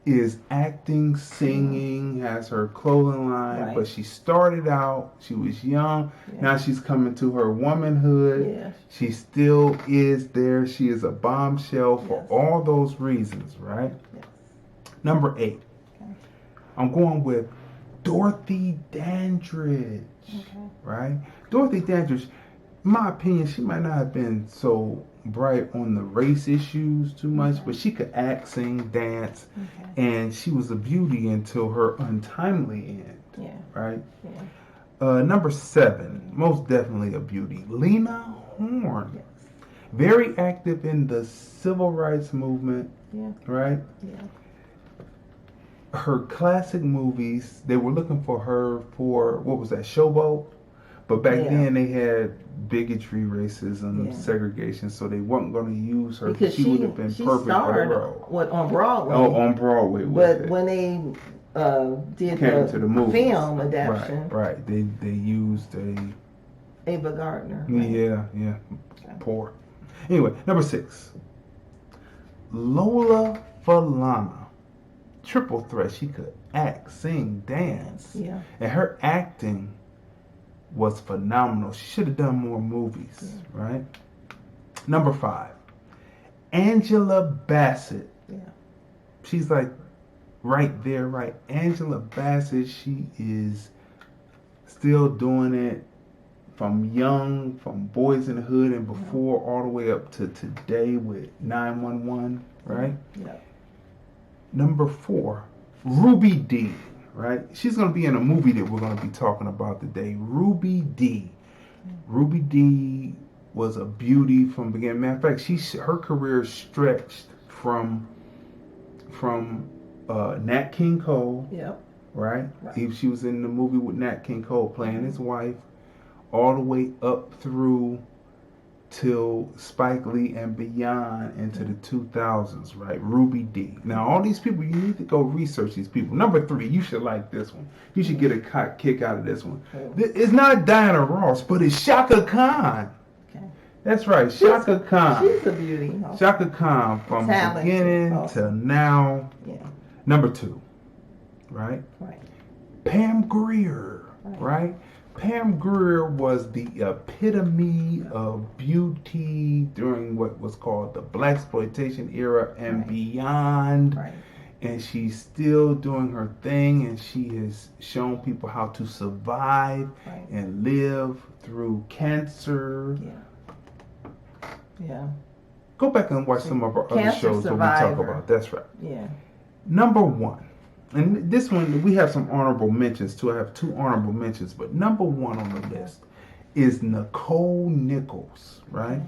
is acting, singing, has her clothing line, but she started out, she was young, now she's coming to her womanhood, she still is there, she is a bombshell for all those reasons, right? Number 8, I'm going with Dorothy Dandridge, right? Dorothy Dandridge, in my opinion, she might not have been so bright on the race issues too much, but she could act, sing, dance, and she was a beauty until her untimely end, right? Number 7, most definitely a beauty, Lena Horne. Very active in the civil rights movement, right? Her classic movies, they were looking for her for, what was that, Showboat? But back then they had bigotry, racism, segregation, so they weren't going to use her because she would have been perfect for the role. On Broadway. Oh, on Broadway. But when they did the film adaptation, right, they used Ava Gardner. Right? Yeah, poor. Anyway, number 6, Lola Falana. Triple threat. She could act, sing, dance, and her acting was phenomenal. She should have done more movies, right? Number 5, Angela Bassett. She's like right there, right? Angela Bassett, she is still doing it from Boys in the Hood and before, all the way up to today with 911, right? Number 4, Ruby Dee. Right? She's going to be in a movie that we're going to be talking about today. Ruby Dee. Ruby Dee was a beauty from the beginning. Matter of fact, her career stretched from Nat King Cole. Right? She was in the movie with Nat King Cole playing his wife, all the way up through till Spike Lee and beyond into the 2000s, right? Ruby Dee. Now, all these people, you need to go research these people. Number 3, you should like this one. You should get a kick out of this one. It's not Diana Ross, but it's Shaka Khan. Okay. That's right, Shaka Khan. She's a beauty. Shaka Khan from beginning to now. Yeah. Number 2, right? Right. Pam Grier, right? Pam Grier was the epitome of beauty during what was called the blaxploitation era and beyond. Right. And she's still doing her thing, and she has shown people how to survive and live through cancer. Yeah. Go back and watch some of our other shows that we talk about. That's right. Yeah. Number 1. And this one, we have some honorable mentions too. I have 2 honorable mentions, but number 1 on the list is Nicole Nichols, right?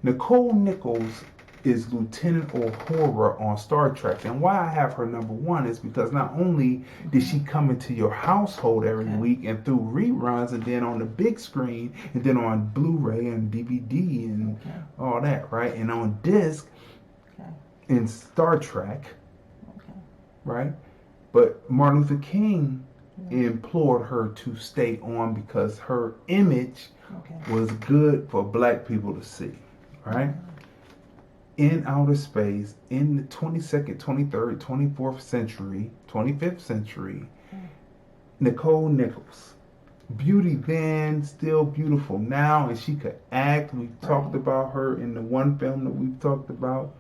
Nicole Nichols is Lieutenant Uhura on Star Trek. And why I have her number 1 is because not only did she come into your household every week and through reruns and then on the big screen and then on Blu-ray and DVD and all that, right? And on disc in Star Trek, right? But Martin Luther King implored her to stay on because her image was good for black people to see, right? In outer space, in the 22nd, 23rd, 24th century, 25th century, Nicole Nichols. Beauty then, still beautiful now, and she could act. We've talked about her in the one film that we've talked about,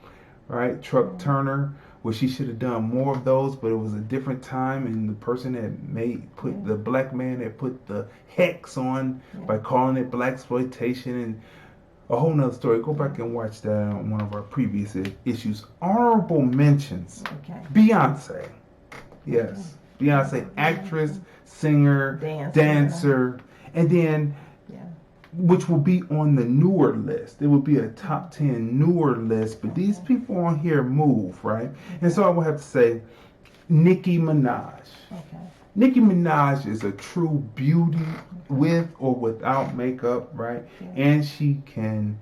right? Truck Turner. Well, she should have done more of those, but it was a different time, and the person that put the black man that put the hex on by calling it blaxploitation and a whole nother story. Go back and watch that on one of our previous issues. Honorable mentions. Beyonce. Yes. Beyonce, actress, singer, dancer, and then which will be on the newer list. It will be a top 10 newer list, but these people on here move, right? And so I will have to say Nicki Minaj. Nicki Minaj is a true beauty with or without makeup, right? And she can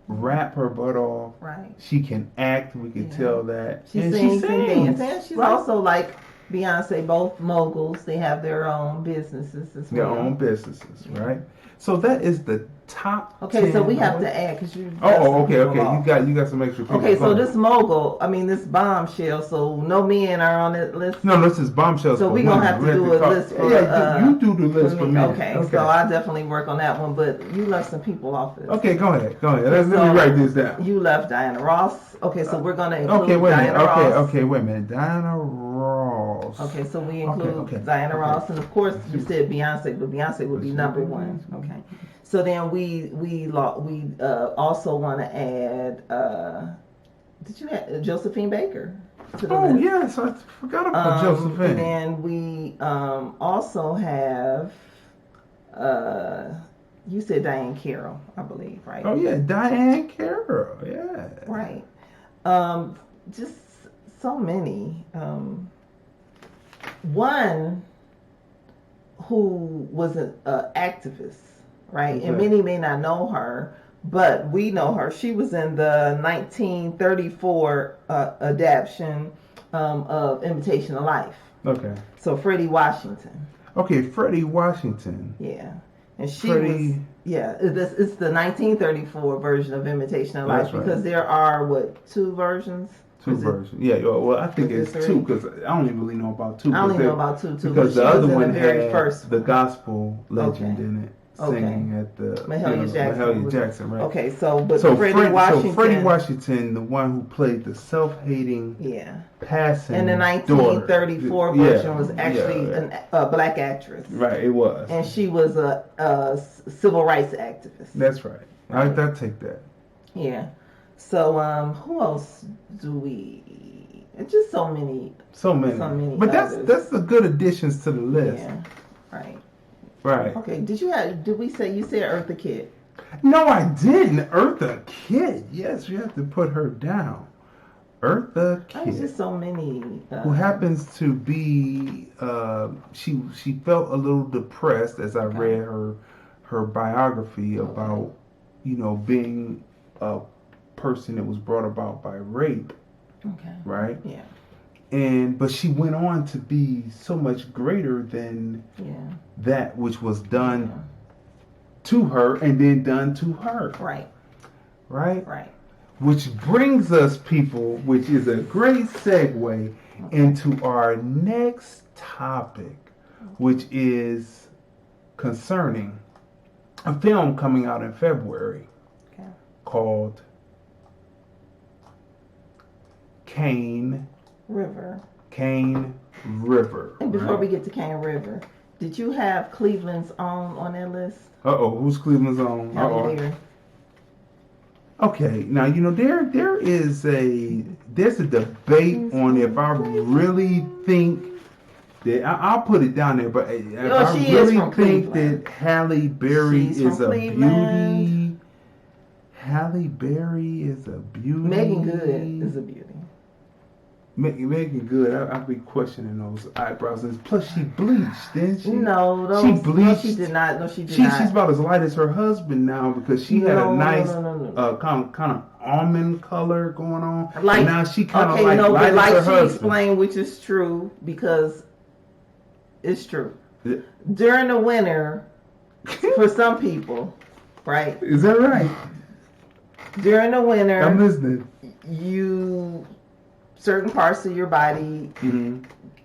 rap her butt off. Right. She can act, we can tell that. She sings and dances. And she's also like Beyonce, both moguls. They have their own businesses as well. Their own businesses, right? So that is the top. Okay, 10 so we have to add because you. Okay. You got some extra people. Okay, so this this bombshell. So no men are on that list. No, this is bombshell. So we're gonna have to do a list for. You do the list for me. Okay, so I definitely work on that one. But you left some people off this. Okay, go ahead. Let me write this down. You left Diana Ross. Okay, so we're gonna include Diana Ross. Okay, wait a minute. Diana Ross. Okay, so we include Diana Ross, and of course you said Beyonce, but Beyonce would be number 1. Okay. So then we also want to add. Did you add Josephine Baker to the list? Yes, I forgot about Josephine. And then we also have. You said Diane Carroll, I believe, right? Oh yeah, Diane Carroll. Yeah. Right. Just so many. One who was an activist. Right, okay. And many may not know her, but we know her. She was in the 1934 adaptation of Imitation of Life. Okay. So Freddie Washington. Okay, Freddie Washington. Yeah, and she was. Yeah, it's the 1934 version of Imitation of Life because there are 2 versions. 2 versions. Yeah, well, I think it's 2 because I only really know about 2. I only know about 2 too. Because the other one had the gospel legend in it. Singing at the Mahalia Jackson, right? Okay, so Freddie Washington. So Freddie Washington, the one who played the self-hating, passing, and the 1934 version was actually a black actress. Right, it was, and she was a civil rights activist. That's right. I take that. Yeah. So who else do we? Just so many. But that's the good additions to the list. Yeah. Right. Right. Okay. Did we say you said Eartha Kitt? No, I didn't. Eartha Kitt. Yes, you have to put her down. Eartha Kitt. There's just so many. Who happens to be? She felt a little depressed as I read her biography about being a person that was brought about by rape. Okay. Right? Yeah. But she went on to be so much greater than that which was done to her and then done to her. Right. Right? Right. Which brings us, people, which is a great segue into our next topic, which is concerning a film coming out in February called Cane River. And before we get to Cane River, did you have Cleveland's Own on that list? Who's Cleveland's Own? Okay, now there's a debate on if I really think that I'll put it down there, but if I really think that Halle Berry is a beauty. Halle Berry is a beauty. Megan Good is a beauty. Megan Good, I'll be questioning those eyebrows. And plus, she bleached, didn't she? No, she bleached. No, she did not. No, she did not. She's about as light as her husband now because she had a nice kind of almond color going on. Like now she kind of light as her husband. She explained, which is true because it's true. Yeah. During the winter, for some people, right? Is that right? During the winter, I'm listening. Certain parts of your body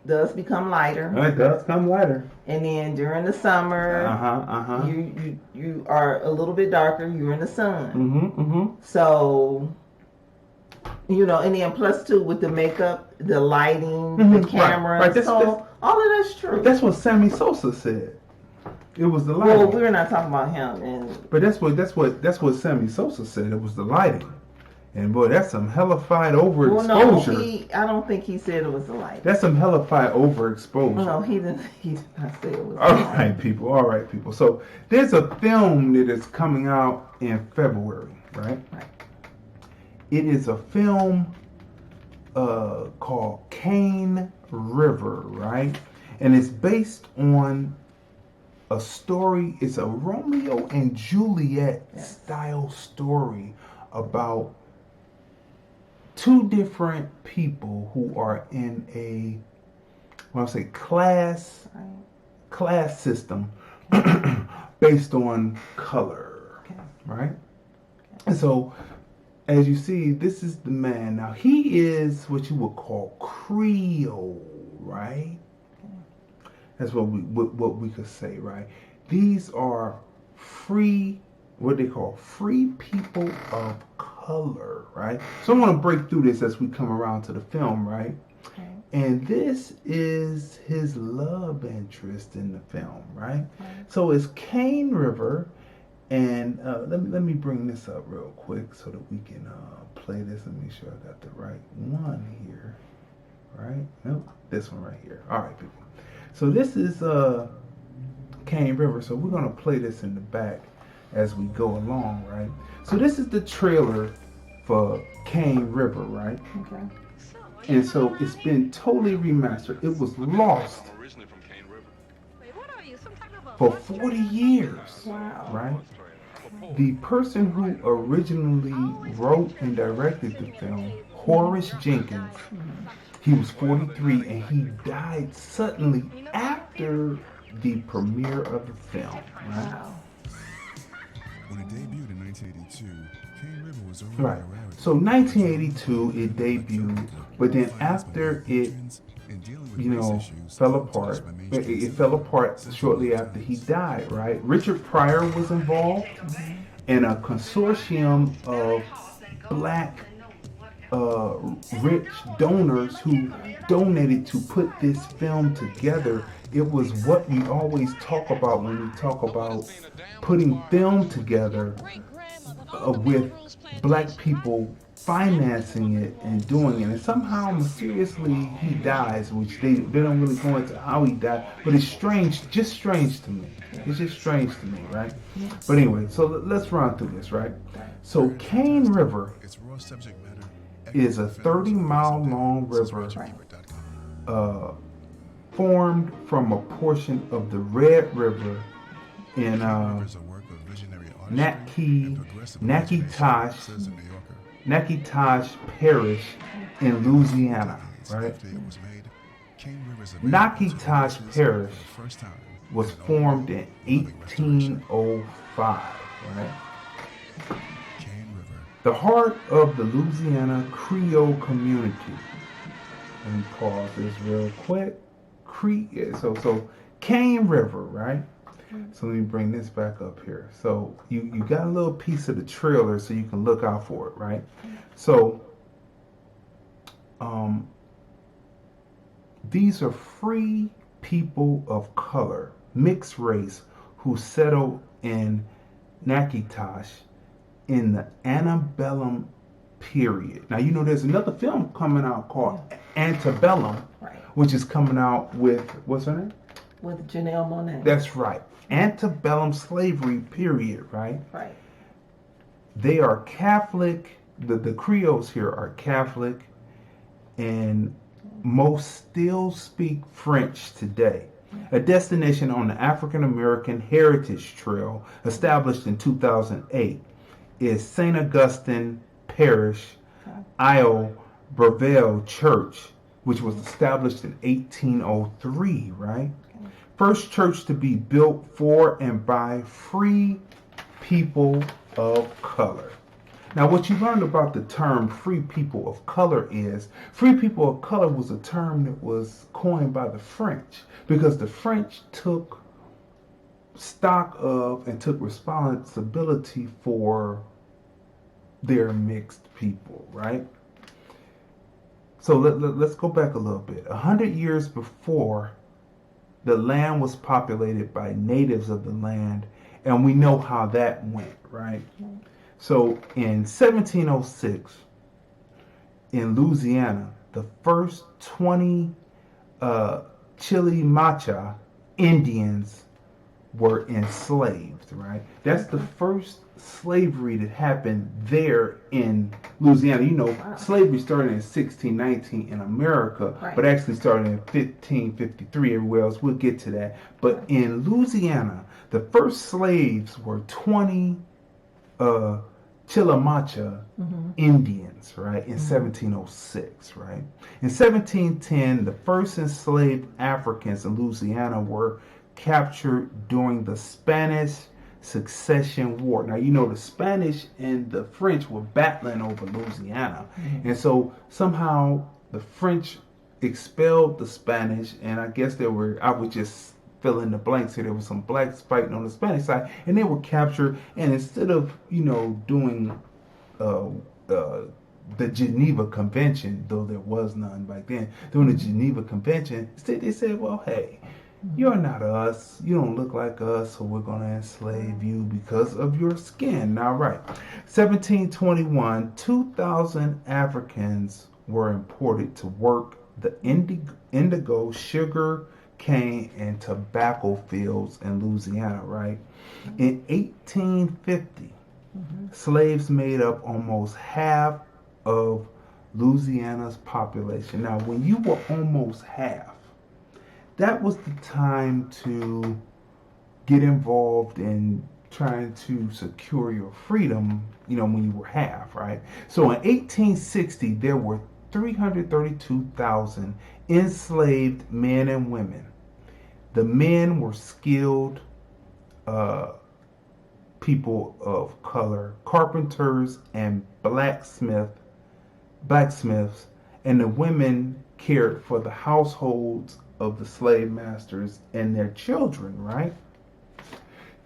does become lighter. It does become lighter. And then during the summer, you are a little bit darker. You're in the sun. So, and then plus too with the makeup, the lighting, the camera. Right. So all of that's true. That's what Sammy Sosa said. It was the lighting. Well, we're not talking about him. But that's what Sammy Sosa said. It was the lighting. And boy, that's some hellified overexposure. Well, no, I don't think he said it was the light. That's some hellified overexposure. No, he did not say it was. All right, people. So there's a film that is coming out in February, right? Right. It is a film called Cane River, right? And it's based on a story. It's a Romeo and Juliet style story about two different people who are in a, class system based on color, right? And so, as you see, this is the man. Now, he is what you would call Creole, right? That's what we could say, right? These are what they call free people of color, right? So I'm going to break through this as we come around to the film, right? Okay. And this is his love interest in the film, right? Okay. So it's Cane River, and let me bring this up real quick so that we can play this and make sure I got the right one here, right? Nope, this one right here. All right, people. So this is Cane River, so we're going to play this in the back as we go along, right? So this is the trailer for Cane River, right? Okay. And so it's been totally remastered. It was lost for 40 years, right? The person who originally wrote and directed the film, Horace Jenkins, he was 43 and he died suddenly after the premiere of the film, right? When it debuted in 1982, Cane River was already right. So 1982 it debuted, but then after it, fell apart. It fell apart shortly after he died, right? Richard Pryor was involved, and a consortium of black rich donors who donated to put this film together. It was what we always talk about when we talk about putting film together with black people financing it and doing it. And somehow mysteriously he dies, which they don't really go into how he died, but it's strange to me. It's just strange to me, right? But anyway, so let's run through this, right? So Cane River is a 30-mile long river formed from a portion of the Red River in Natchitoches Parish in Louisiana, right? Natchitoches Parish was formed in 1805, right? The heart of the Louisiana Creole community. Let me pause this real quick. So Cane River, right? So let me bring this back up here. So you got a little piece of the trailer so you can look out for it, right? So these are free people of color, mixed race, who settled in Natchitoches in the antebellum period. Now, you know, there's another film coming out called Antebellum, right, which is coming out with, what's her name? With Janelle Monáe. That's right. Antebellum slavery period, right? Right. They are Catholic. The Creoles here are Catholic, and most still speak French today. A destination on the African American Heritage Trail established in 2008 is St. Augustine Parish, Isle Brevel Church, which was established in 1803, right? First church to be built for and by free people of color. Now, what you learned about the term free people of color is, free people of color was a term that was coined by the French, because the French took stock of and took responsibility for their mixed people, right? So let's go back a little bit. 100 years before, the land was populated by natives of the land, and we know how that went, right? So in 1706, in Louisiana, the first 20 Chilimacha Indians were enslaved, right? That's the first slavery that happened there in Louisiana. You know, slavery started in 1619 in America, but actually started in 1553 everywhere else. We'll get to that. But in Louisiana, the first slaves were 20 Chilimacha Indians, right, in 1706, right? In 1710, the first enslaved Africans in Louisiana were captured during the Spanish Succession War. Now, you know, the Spanish and the French were battling over Louisiana. And so somehow the French expelled the Spanish, and I guess there were, I would just fill in the blanks here, there were some blacks fighting on the Spanish side, and they were captured, and instead of, you know, doing the Geneva Convention, though there was none back then, doing the Geneva Convention, instead they said, well, hey, you're not us, you don't look like us, so we're going to enslave you because of your skin. Now, right, 1721, 2,000 Africans were imported to work the indigo, sugar, cane, and tobacco fields in Louisiana, right? In 1850, slaves made up almost half of Louisiana's population. Now, when you were almost half, that was the time to get involved in trying to secure your freedom, you know, when you were half, right? So in 1860, there were 332,000 enslaved men and women. The men were skilled people of color, carpenters and blacksmiths, and the women cared for the households of the slave masters and their children, right?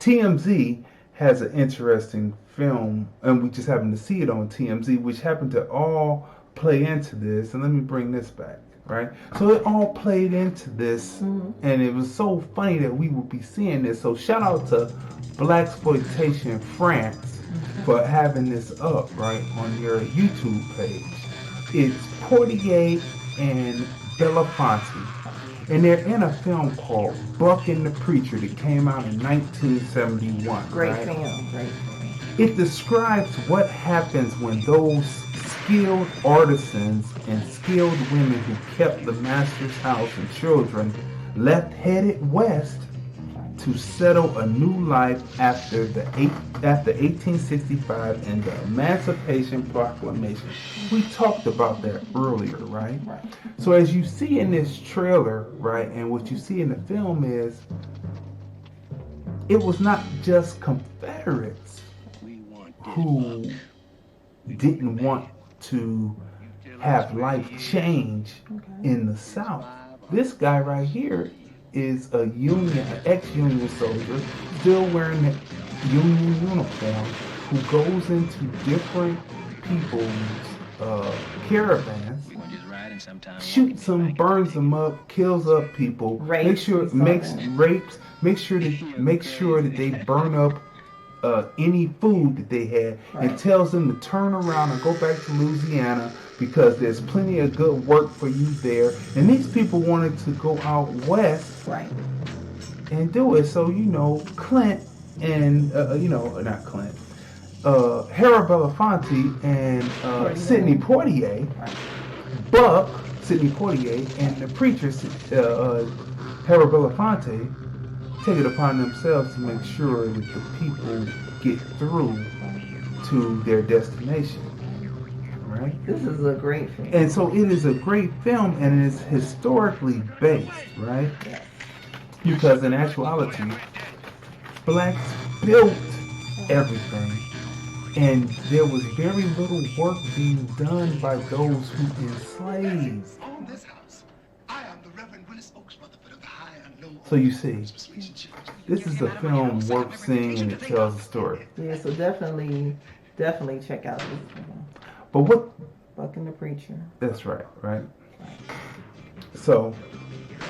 TMZ has an interesting film, and we just happened to see it on TMZ, which happened to all play into this. And let me bring this back, right? So it all played into this, and it was so funny that we would be seeing this. So shout out to Blaxploitation France for having this up, right, on your YouTube page. It's Portier and Belafonte, and they're in a film called Buck and the Preacher that came out in 1971. Great right? film. It describes what happens when those skilled artisans and skilled women who kept the master's house and children left headed west to settle a new life after 1865 and the Emancipation Proclamation. We talked about that earlier, right? So as you see in this trailer, right, and what you see in the film is, it was not just Confederates who didn't want to have life change in the South. This guy right here is an ex-Union soldier, still wearing the Union uniform, who goes into different people's caravans, shoots them, burns them up, kills up people, makes sure that they burn up any food that they had, and tells them to turn around and go back to Louisiana because there's plenty of good work for you there. And these people wanted to go out west and do it. So, Clint and, not Clint, Harold Belafonte and Sidney Poitier, Sidney Poitier, and the preacher, Harold Belafonte, take it upon themselves to make sure that the people get through to their destination. Right? This is a great film. And so it is a great film, and it is historically based, right? Because in actuality, blacks built everything, and there was very little work being done by those who enslaved. So you see, this is a film worth seeing, and it tells a story. Yeah, so definitely check out this film. But what? Buck and the Preacher. That's right. So,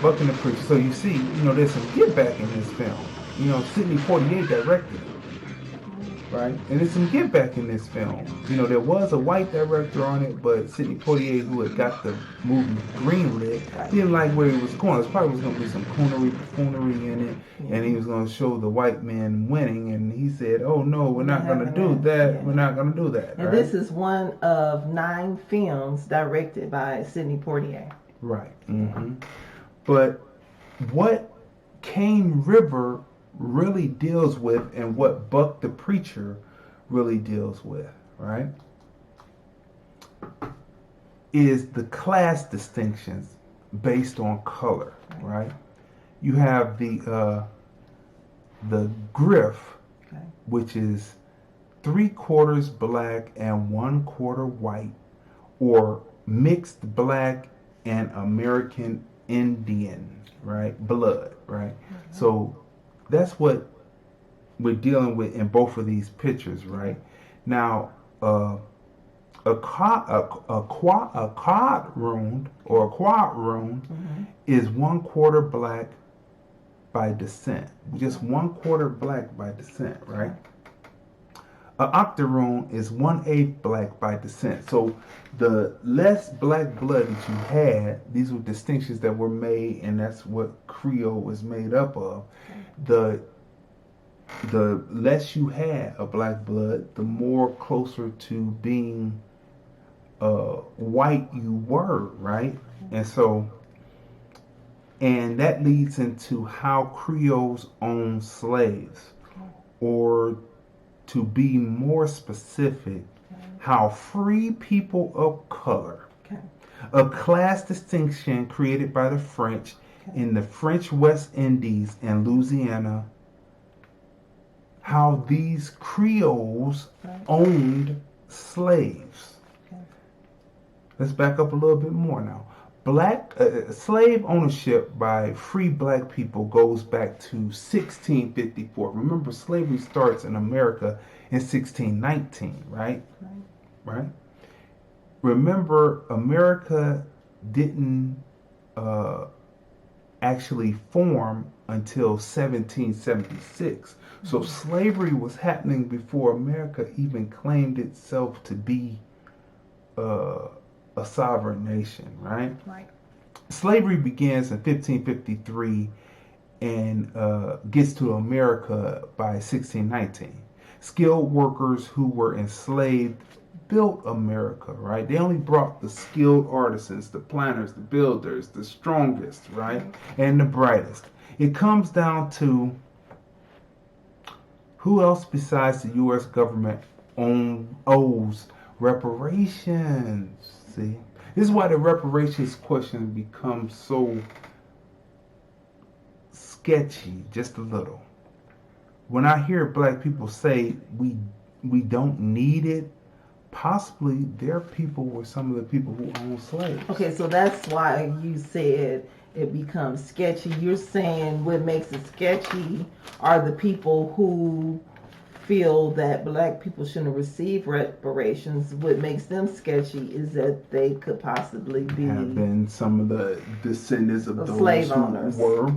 Buck and the Preacher. So you see, there's some give back in this film. Sidney Poitier directed it, right? And there's some give back in this film. There was a white director on it, but Sidney Poitier, who had got the movie greenlit, didn't like where he was going. There probably was going to be some buffoonery in it, and he was going to show the white man winning, and he said, "Oh no, we're not going to do that. Yeah. We're not going to do that." And this is one of 9 films directed by Sidney Poitier. Right. Mm-hmm. But what Cane River really deals with, and what Buck the Preacher really deals with, right, is the class distinctions based on color, right? You have the griff, which is 3/4 black and 1/4 white, or mixed black and American Indian, right, blood, right? Mm-hmm. So that's what we're dealing with in both of these pictures, right? Now, a quadroon is 1/4 black by descent, just 1/4 black by descent, right? An octoroon is 1/8 black by descent. So the less black blood that you had, these were distinctions that were made, and that's what Creole was made up of. The less you had of black blood, the more closer to being white you were, right? And that leads into how Creoles owned slaves, or to be more specific, how free people of color, a class distinction created by the French in the French West Indies and Louisiana, how these Creoles owned slaves. Let's back up a little bit more now. Slave ownership by free black people goes back to 1654. Remember, slavery starts in America in 1619, right? Right? Remember, America didn't actually form until 1776. So slavery was happening before America even claimed itself to be a sovereign nation, right? Right. Slavery begins in 1553 and gets to America by 1619. Skilled workers who were enslaved built America, right? They only brought the skilled artisans, the planners, the builders, the strongest, right? And the brightest. It comes down to Who else besides the U.S. government owes reparations? See, this is why the reparations question becomes so sketchy, just a little. When I hear black people say we don't need it, possibly their people were some of the people who owned slaves. Okay, so that's why you said it becomes sketchy. You're saying what makes it sketchy are the people who feel that black people shouldn't receive reparations. What makes them sketchy is that they could possibly have been some of the descendants of those slave who owners. Were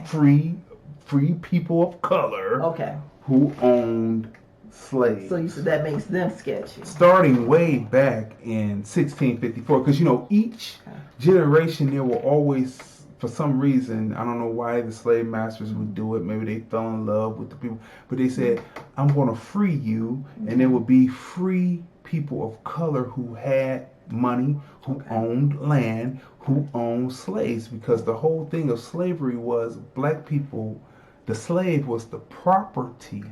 free people of color. Okay. Who owned slaves. So you said that makes them sketchy. Starting way back in 1654, because each generation there were always, for some reason, I don't know why the slave masters would do it. Maybe they fell in love with the people, but they said, "I'm going to free you," and there would be free people of color who had money, who owned land, who owned slaves, because the whole thing of slavery was black people. The slave was the property.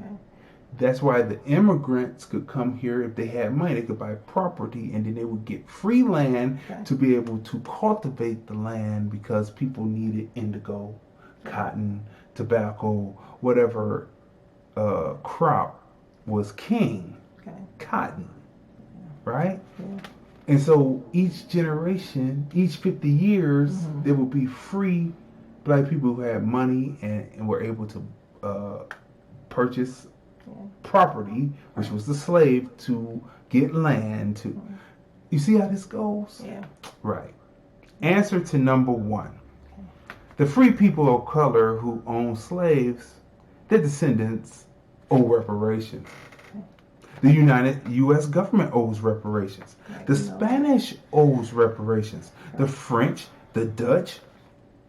That's why the immigrants could come here if they had money. They could buy property, and then they would get free land to be able to cultivate the land, because people needed indigo, cotton, tobacco, whatever crop was king. Cotton, right? And so each generation, each 50 years, there would be free black people who had money and were able to purchase property, which was the slave, to get land. You see how this goes? Yeah. Right. Answer to number 1. The free people of color who own slaves, their descendants owe reparations. The U.S. government owes reparations. The Spanish owes reparations. The French, the Dutch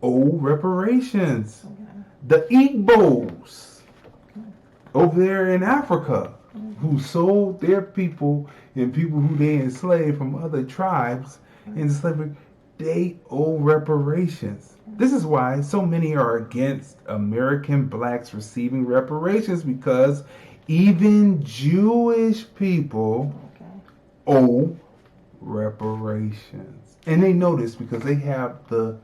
owe reparations. The Igbos over there in Africa, who sold their people and people who they enslaved from other tribes into slavery, they owe reparations. This is why so many are against American blacks receiving reparations, because even Jewish people owe reparations. And they know this because they have the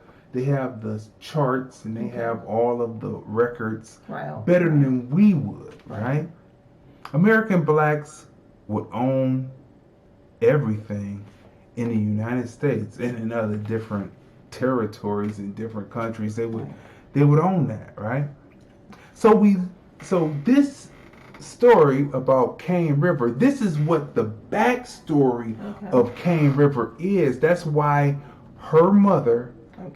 charts and they have all of the records better than we would, right? American blacks would own everything in the United States and in other different territories in different countries. They would own that, right? So this story about Cane River, this is what the backstory of Cane River is. That's why her mother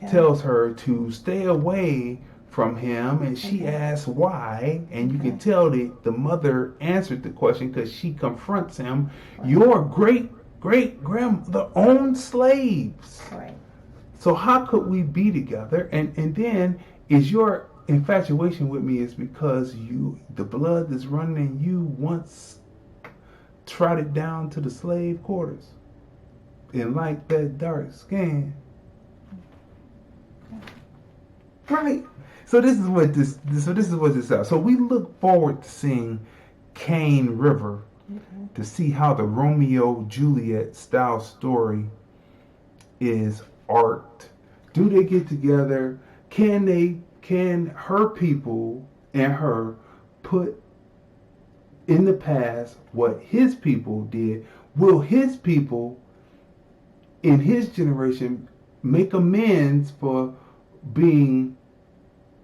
tells her to stay away from him, and she asks why, and you can tell that the mother answered the question because she confronts him. Your great-great-grandmother owned slaves. Right. So how could we be together? And then is your infatuation with me is because the blood that's running in you once trotted down to the slave quarters and like that dark skin. Right. So this is what this is. So we look forward to seeing Cane River to see how the Romeo Juliet style story is arced. Do they get together? Can her people and her put in the past what his people did? Will his people in his generation make amends for being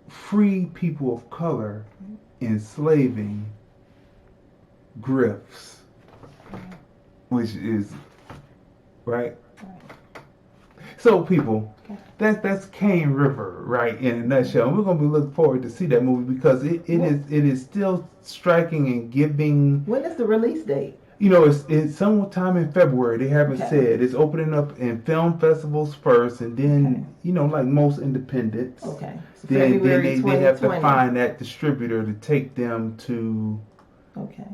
free people of color enslaving grifts, which is right? So people, that's Cane River, right, in a nutshell. And we're gonna be looking forward to see that movie because it is still striking and giving. When is the release date? It's sometime in February. They haven't said. It's opening up in film festivals first, and then like most independents. Okay. So then they have to find that distributor to take them to. Okay.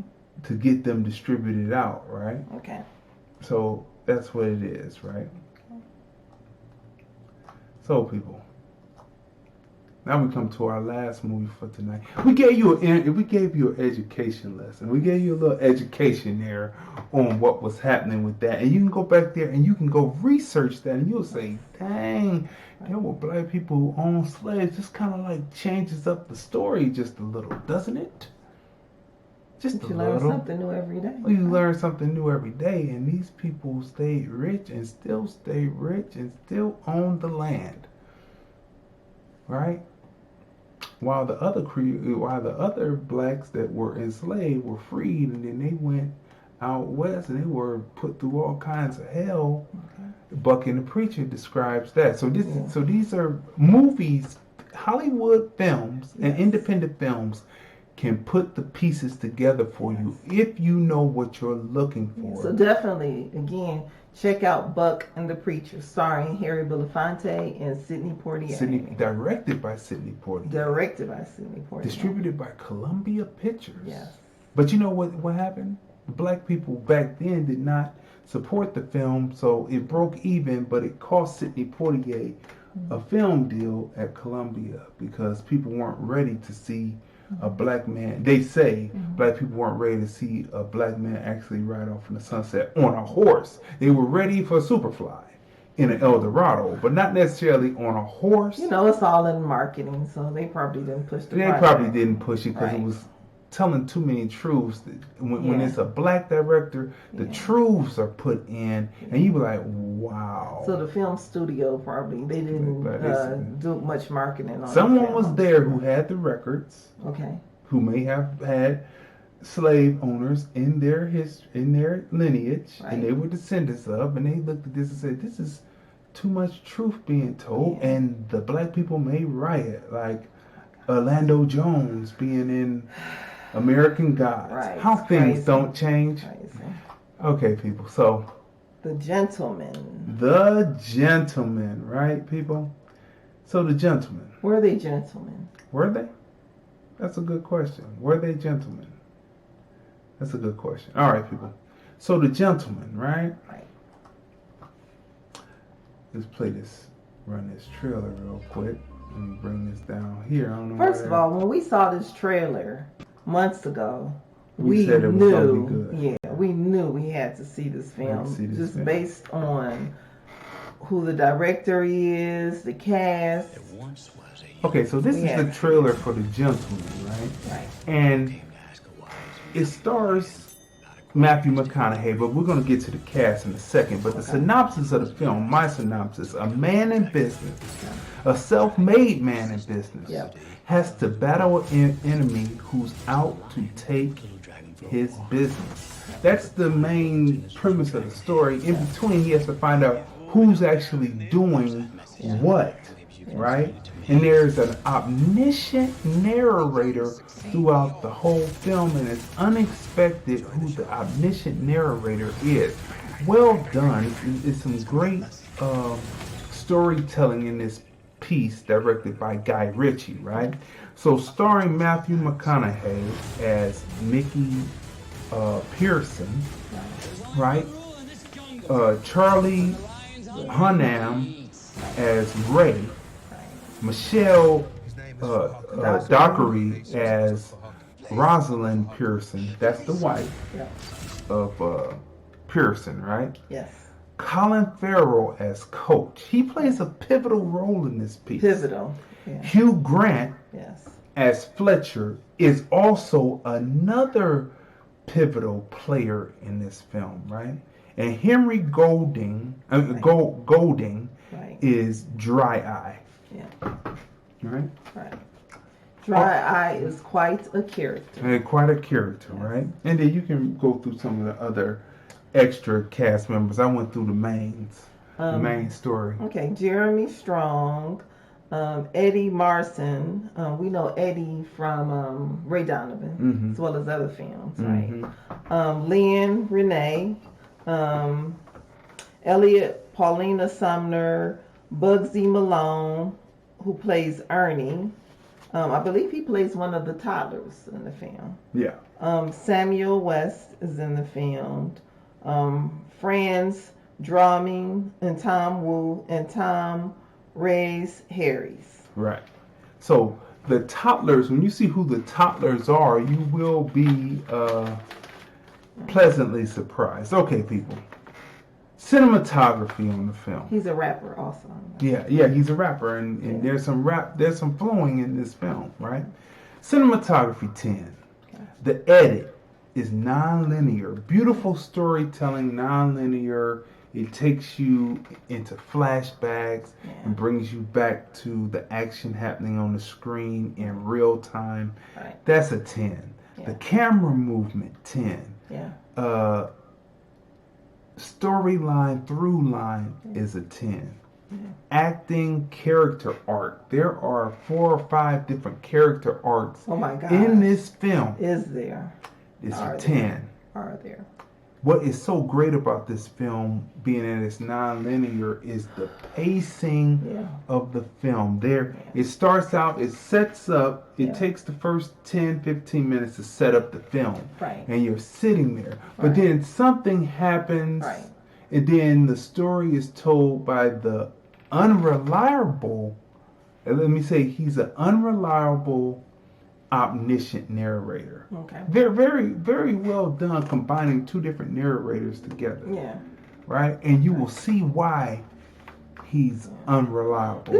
To get them distributed out, right? Okay. So that's what it is, right? So people, Now we come to our last movie for tonight. We gave you an education lesson. We gave you a little education there on what was happening with that, and you can go back there and you can go research that, and you'll say, "Dang, there were black people who owned slaves." Just kind of like changes up the story just a little, doesn't it? Just you learn something new every day. Well, you learn something new every day, and these people stayed rich and still stay rich and still own the land, right? While the other blacks that were enslaved were freed, and then they went out west and they were put through all kinds of hell. Okay. Bucky and the Preacher describes that. So these are movies, Hollywood films, and independent films can put the pieces together for you if you know what you're looking for. So definitely, again, check out Buck and the Preacher, starring Harry Belafonte and Sidney Poitier. Directed by Sidney Poitier. Distributed by Columbia Pictures. Yes. But you know what happened? The black people back then did not support the film, so it broke even, but it cost Sidney Poitier a film deal at Columbia because people weren't ready to see a black man. They say black people weren't ready to see a black man actually ride off in the sunset on a horse. They were ready for Superfly in an Eldorado, but not necessarily on a horse. You know, it's all in marketing, so they probably didn't push the project. They probably didn't push it because it was telling too many truths. When it's a black director, the truths are put in, and you be like, wow. So the film studio probably, they didn't do much marketing on Someone was there who had the records, who may have had slave owners in their lineage, and they were descendants of, and they looked at this and said, this is too much truth being told, and the black people may riot, like Orlando Jones being in American Gods. Right. How things don't change. Crazy. Okay, people. So The Gentlemen, right, people? So The Gentlemen. Were they gentlemen? Were they? That's a good question. Were they gentlemen? That's a good question. All right, people. So The Gentlemen, right? Right. Let's run this trailer real quick. Let me bring this down here. I don't know. First of all, when we saw this trailer months ago, we said it was gonna be good. Yeah, we knew we had to see this film based on who the director is, the cast. Okay, so this is the trailer for The Gentleman, right? Right. And it stars Matthew McConaughey, but we're going to get to the cast in a second. But the synopsis of the film, my synopsis, a man in business, a self-made man in business, has to battle an enemy who's out to take his business. That's the main premise of the story. In between, he has to find out who's actually doing what, right? And there's an omniscient narrator throughout the whole film, and it's unexpected who the omniscient narrator is. Well done. It's some great storytelling in this piece, directed by Guy Ritchie, right? So starring Matthew McConaughey as Mickey Pearson, right? Charlie Hunnam as Ray, Michelle Dockery as Rosalind Pearson. That's the wife of Pearson, right? Yes. Colin Farrell as Coach. He plays a pivotal role in this piece. Pivotal. Yeah. Hugh Grant as Fletcher is also another pivotal player in this film, right? And Henry Golding is Dry Eye. Yeah. Right? Right. Dry Eye is quite a character. Quite a character, right? And then you can go through some of the other extra cast members. I went through the main story. Okay, Jeremy Strong, Eddie Marson. We know Eddie from Ray Donovan, as well as other films, right? Lynn Renee, Elliot Paulina Sumner, Bugsy Malone, who plays Ernie. I believe he plays one of the toddlers in the film. Yeah. Samuel West is in the film. Franz Drumming and Tom Wu and Tom Reyes Harris. Right. So the toddlers, when you see who the toddlers are, you will be pleasantly surprised. Okay, people. Cinematography on the film. He's a rapper also. Yeah, he's a rapper, and there's some flowing in this film, right? Cinematography 10. Okay. The edit is non-linear. Beautiful storytelling, non-linear. It takes you into flashbacks and brings you back to the action happening on the screen in real time. Right. That's a 10. Yeah. The camera movement, 10. Yeah. Storyline, through line is a 10. Yeah. Acting, character arc. There are 4 or 5 different character arcs in this film. Is there? It's a 10. Are there? What is so great about this film, being that it's non-linear, is the pacing of the film. It starts out, it sets up, it takes the first 10, 15 minutes to set up the film. Right. And you're sitting there. But then something happens, and then the story is told by the unreliable, let me say, he's an unreliable, omniscient narrator. Okay. They're very, very well done combining 2 different narrators together. Yeah. Right? And you will see why he's unreliable,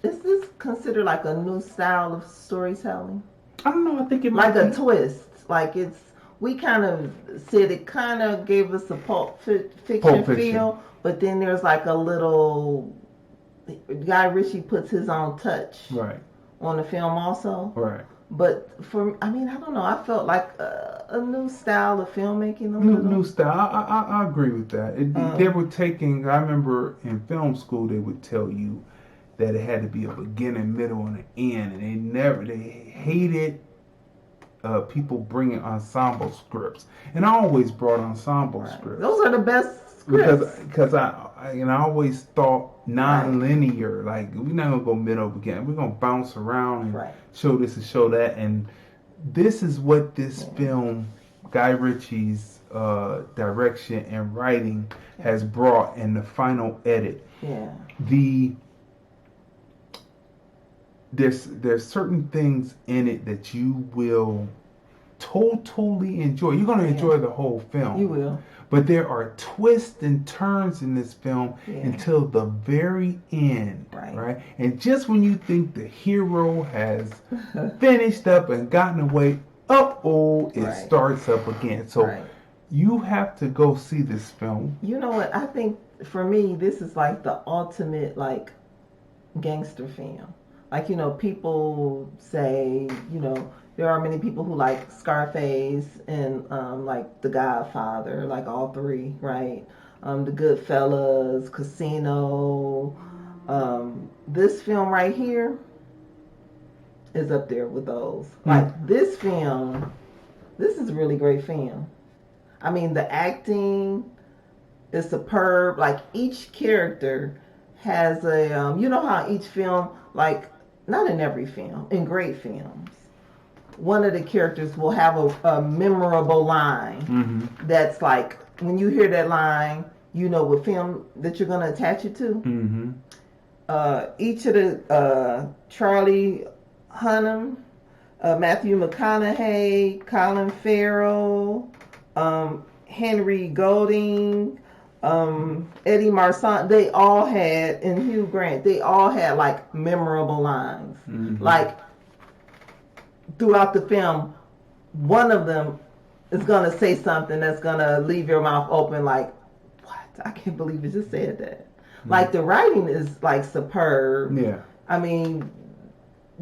Is this considered like a new style of storytelling? I don't know. I think it might like a twist. Like we kind of said it kind of gave us a Pulp Fiction feel, but then there's like a little, Guy Ritchie puts his own touch. Right. On the film also. Right. But I don't know. I felt like a new style of filmmaking. New style. I agree with that. They were taking, I remember in film school they would tell you that it had to be a beginning, middle, and an end. And they hated people bringing ensemble scripts. And I always brought ensemble scripts. Those are the best scripts. Because I always thought non-linear, like we're not gonna go middle again. We're gonna bounce around and show this and show that, and this is what this film, Guy Ritchie's direction and writing has brought in the final edit. Yeah. There's certain things in it that you will totally enjoy. You're gonna enjoy the whole film. You will. But there are twists and turns in this film until the very end, right? And just when you think the hero has finished up and gotten away, it starts up again. So you have to go see this film. You know what? I think for me, this is like the ultimate like gangster film. Like, people say, there are many people who like Scarface and like The Godfather, like all 3, right? The Goodfellas, Casino. This film right here is up there with those. Like this film, this is a really great film. I mean, the acting is superb. Like each character has a, you know how each film, like not in every film, in great films, one of the characters will have a memorable line that's like, when you hear that line, you know what film that you're going to attach it to. Each of the Charlie Hunnam, Matthew McConaughey, Colin Farrell, Henry Golding, Eddie Marsan, they all had, and Hugh Grant, they all had like memorable lines. Like throughout the film, one of them is going to say something that's going to leave your mouth open like, what? I can't believe it just said that. Like the writing is like superb. Yeah. I mean,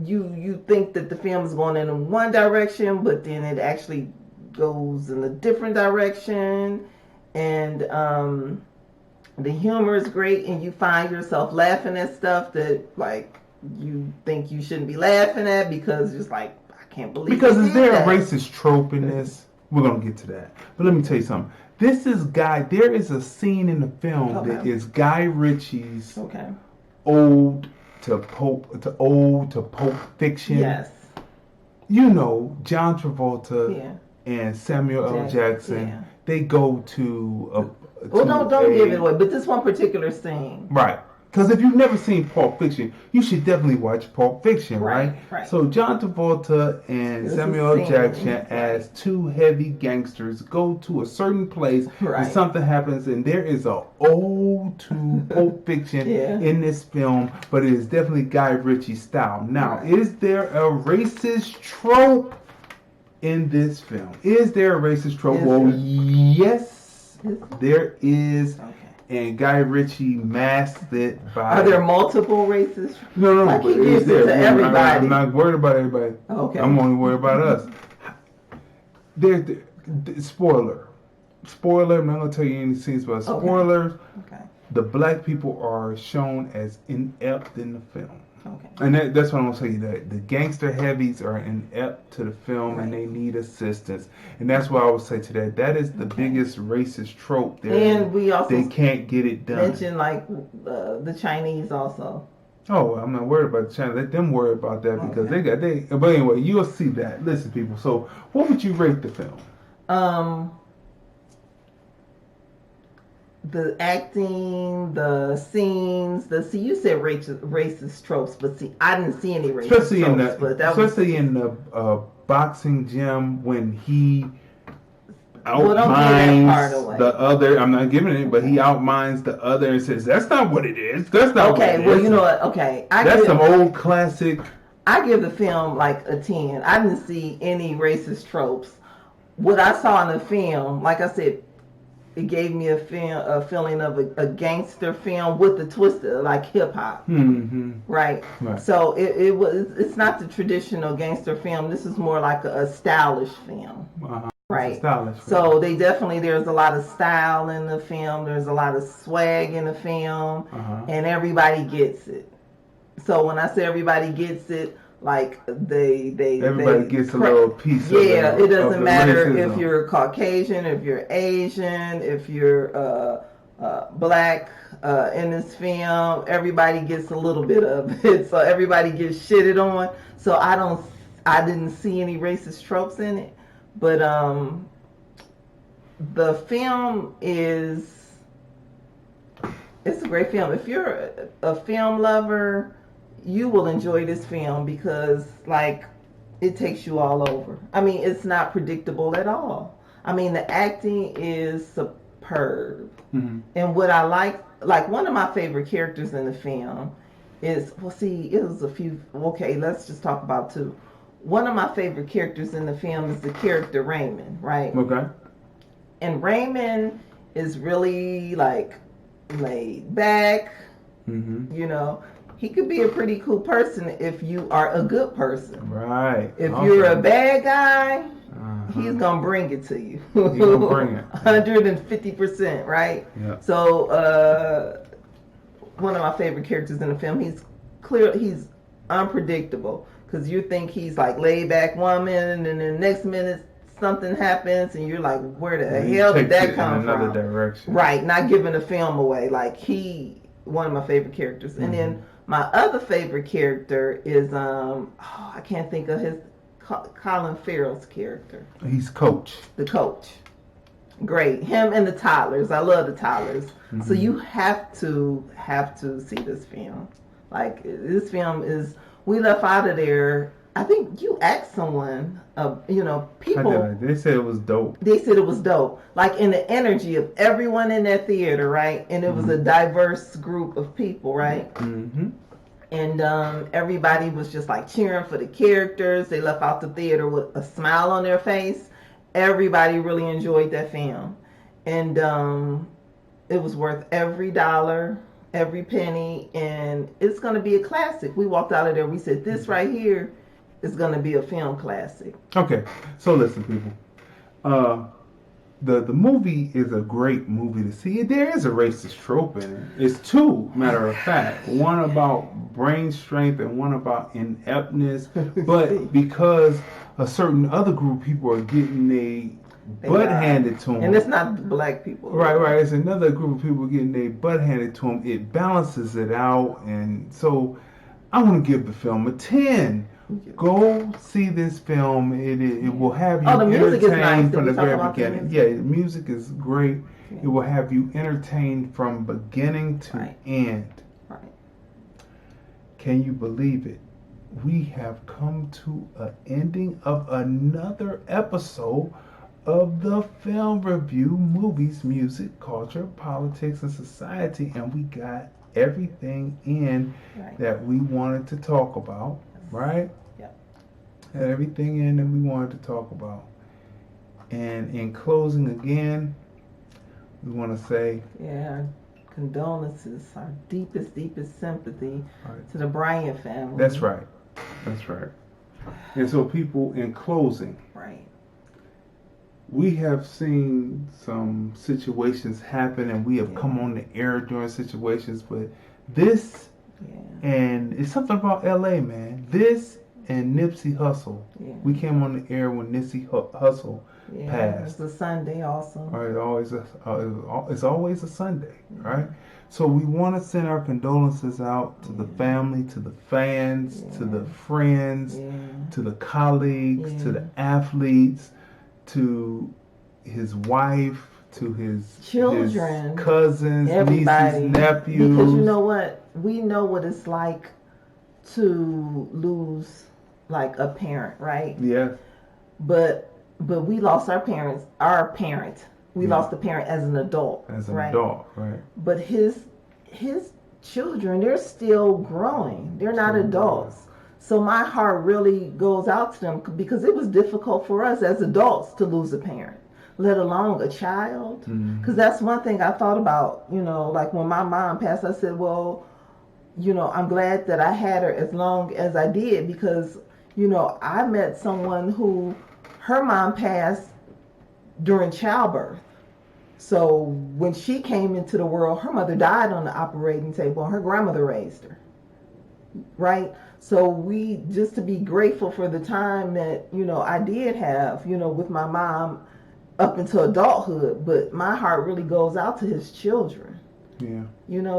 you think that the film is going in one direction, but then it actually goes in a different direction. And the humor is great, and you find yourself laughing at stuff that like you think you shouldn't be laughing at because it's like, I can't believe because is there a racist trope in this? We're gonna get to that, but let me tell you something. There is a scene in the film that is Guy Ritchie's ode to Pulp Fiction. Yes. John Travolta and Samuel L. Jackson. Yeah. They go to don't give it away. But this one particular scene, right? Because if you've never seen Pulp Fiction, you should definitely watch Pulp Fiction, right? So John Travolta and Samuel L. Jackson as two heavy gangsters go to a certain place and something happens, and there is a ode to Pulp Fiction in this film, but it is definitely Guy Ritchie style. Now, is there a racist trope in this film? Is there a racist trope? Well, yes, there is. And Guy Ritchie masked it by... Are there multiple races? No, like he gives it to everybody. I'm not worried about everybody. Okay. I'm only worried about us. Spoiler. I'm not going to tell you any scenes, but spoilers. Okay. The black people are shown as inept in the film. Okay. And that's what I'm going to tell you. That the gangster heavies are inept to the film and they need assistance. And that's why I would say to that is the biggest racist trope there. And we also they can't get it done. Mention like the Chinese also. Oh, I'm not worried about the Chinese. Let them worry about that because they. But anyway, you'll see that. Listen, people. So, what would you rate the film? The acting, the scenes, you said racist tropes, but see, I didn't see any racist tropes. Especially in the boxing gym when he outminds the other. I'm not giving it, but he outminds the other and says, "That's not what it is. That's not what it is." Okay, well, you know what? Okay, that's some old classic. I give the film like a 10. I didn't see any racist tropes. What I saw in the film, like I said, it gave me a feeling of a gangster film with a twist of like hip hop, right? So it's not the traditional gangster film. This is more like a stylish film, right? Stylish film. So there's a lot of style in the film. There's a lot of swag in the film, and everybody gets it. So when I say everybody gets it, like everybody gets a little piece of it. It doesn't matter if you're Caucasian, if you're Asian, if you're black in this film. Everybody gets a little bit of it. So everybody gets shitted on. So I didn't see any racist tropes in it. But the film it's a great film. If you're a film lover, you will enjoy this film because, like, it takes you all over. I mean, it's not predictable at all. I mean, the acting is superb. And what I like one of my favorite characters in the film is, it was a few, let's just talk about two. One of my favorite characters in the film is the character Raymond, right? Okay. And Raymond is really, like, laid back, you know. He could be a pretty cool person if you are a good person. Right. If you're a bad guy, he's going to bring it to you. He's going to bring it. 150%, right? Yeah. So, one of my favorite characters in the film, he's unpredictable. Because you think he's like laid back woman, and then the next minute something happens, and you're like, where the hell did that come from? Another direction. Right. Not giving the film away. Like, one of my favorite characters. And then my other favorite character is I can't think of his Colin Farrell's character. He's Coach. The Coach. Great. Him and the toddlers. I love the toddlers. So you have to see this film. Like, this film is, we left out of there. I think you asked someone, people. They said it was dope. They said it was dope. Like, in the energy of everyone in that theater, right? And it was a diverse group of people, right? And everybody was just like cheering for the characters. They left out the theater with a smile on their face. Everybody really enjoyed that film. And it was worth every dollar, every penny. And it's going to be a classic. We walked out of there. We said, this right here is going to be a film classic. Okay. So listen, people. The movie is a great movie to see. There is a racist trope in it. It's two, matter of fact. One about brain strength and one about ineptness. But because a certain other group of people are getting their butt handed to them. And it's not black people. Right. It's another group of people getting their butt handed to them. It balances it out. And so I want to give the film a 10. Go see this film. It will have you entertained from the very beginning. Yeah, the music is great. It will have you entertained from beginning to end. Right. Can you believe it? We have come to an ending of another episode of the Film Review, Movies, Music, Culture, Politics, and Society, and we got everything in that we wanted to talk about, right? Yep. Had everything in that we wanted to talk about. And in closing again, we want to say, our condolences, our deepest sympathy to the Bryant family. That's right. And so people, in closing, we have seen some situations happen, and we have come on the air during situations, but this, and it's something about LA, man. This and Nipsey Hussle. We came on the air when Nipsey Hussle passed. It's a Sunday also. It's always a Sunday, right? So we want to send our condolences out to the family, to the fans, to the friends, to the colleagues, to the athletes, to his wife, to his children, his cousins, everybody, nieces, nephews. Because you know what? We know what it's like to lose like a parent, right? Yeah. But we lost our parents. We lost the parent as an adult. Right. But his children, they're still growing. They're not adults. So my heart really goes out to them, because it was difficult for us as adults to lose a parent, let alone a child. Because that's one thing I thought about, like when my mom passed, I said, well, I'm glad that I had her as long as I did, because, I met someone who her mom passed during childbirth. So when she came into the world, her mother died on the operating table and her grandmother raised her. Right? So we, just to be grateful for the time that, I did have, with my mom up until adulthood. But my heart really goes out to his children. Yeah.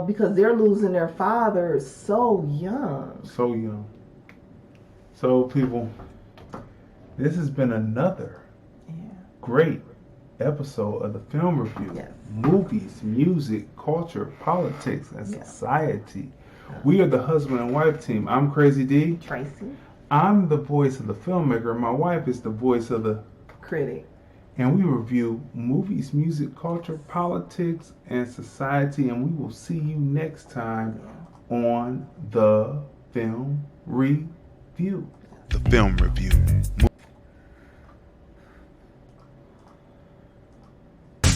Because they're losing their father so young. So people, this has been another great episode of the Film Review. Movies, music, culture, politics, and society. We are the husband and wife team. I'm Crazy D. Tracy. I'm the voice of the filmmaker. My wife is the voice of the critic. And we review movies, music, culture, politics, and society. And we will see you next time on the Film Review. The Film Review.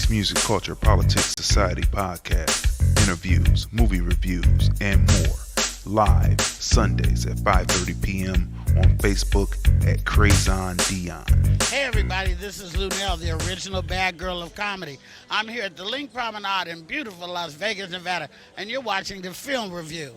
Music, culture, politics, society podcast, interviews, movie reviews, and more. Live Sundays at 5:30 p.m. on Facebook at Crazon Dion. Hey everybody, this is Lunell, the original bad girl of comedy. I'm here at the Link Promenade in beautiful Las Vegas, Nevada, and you're watching the Film Review.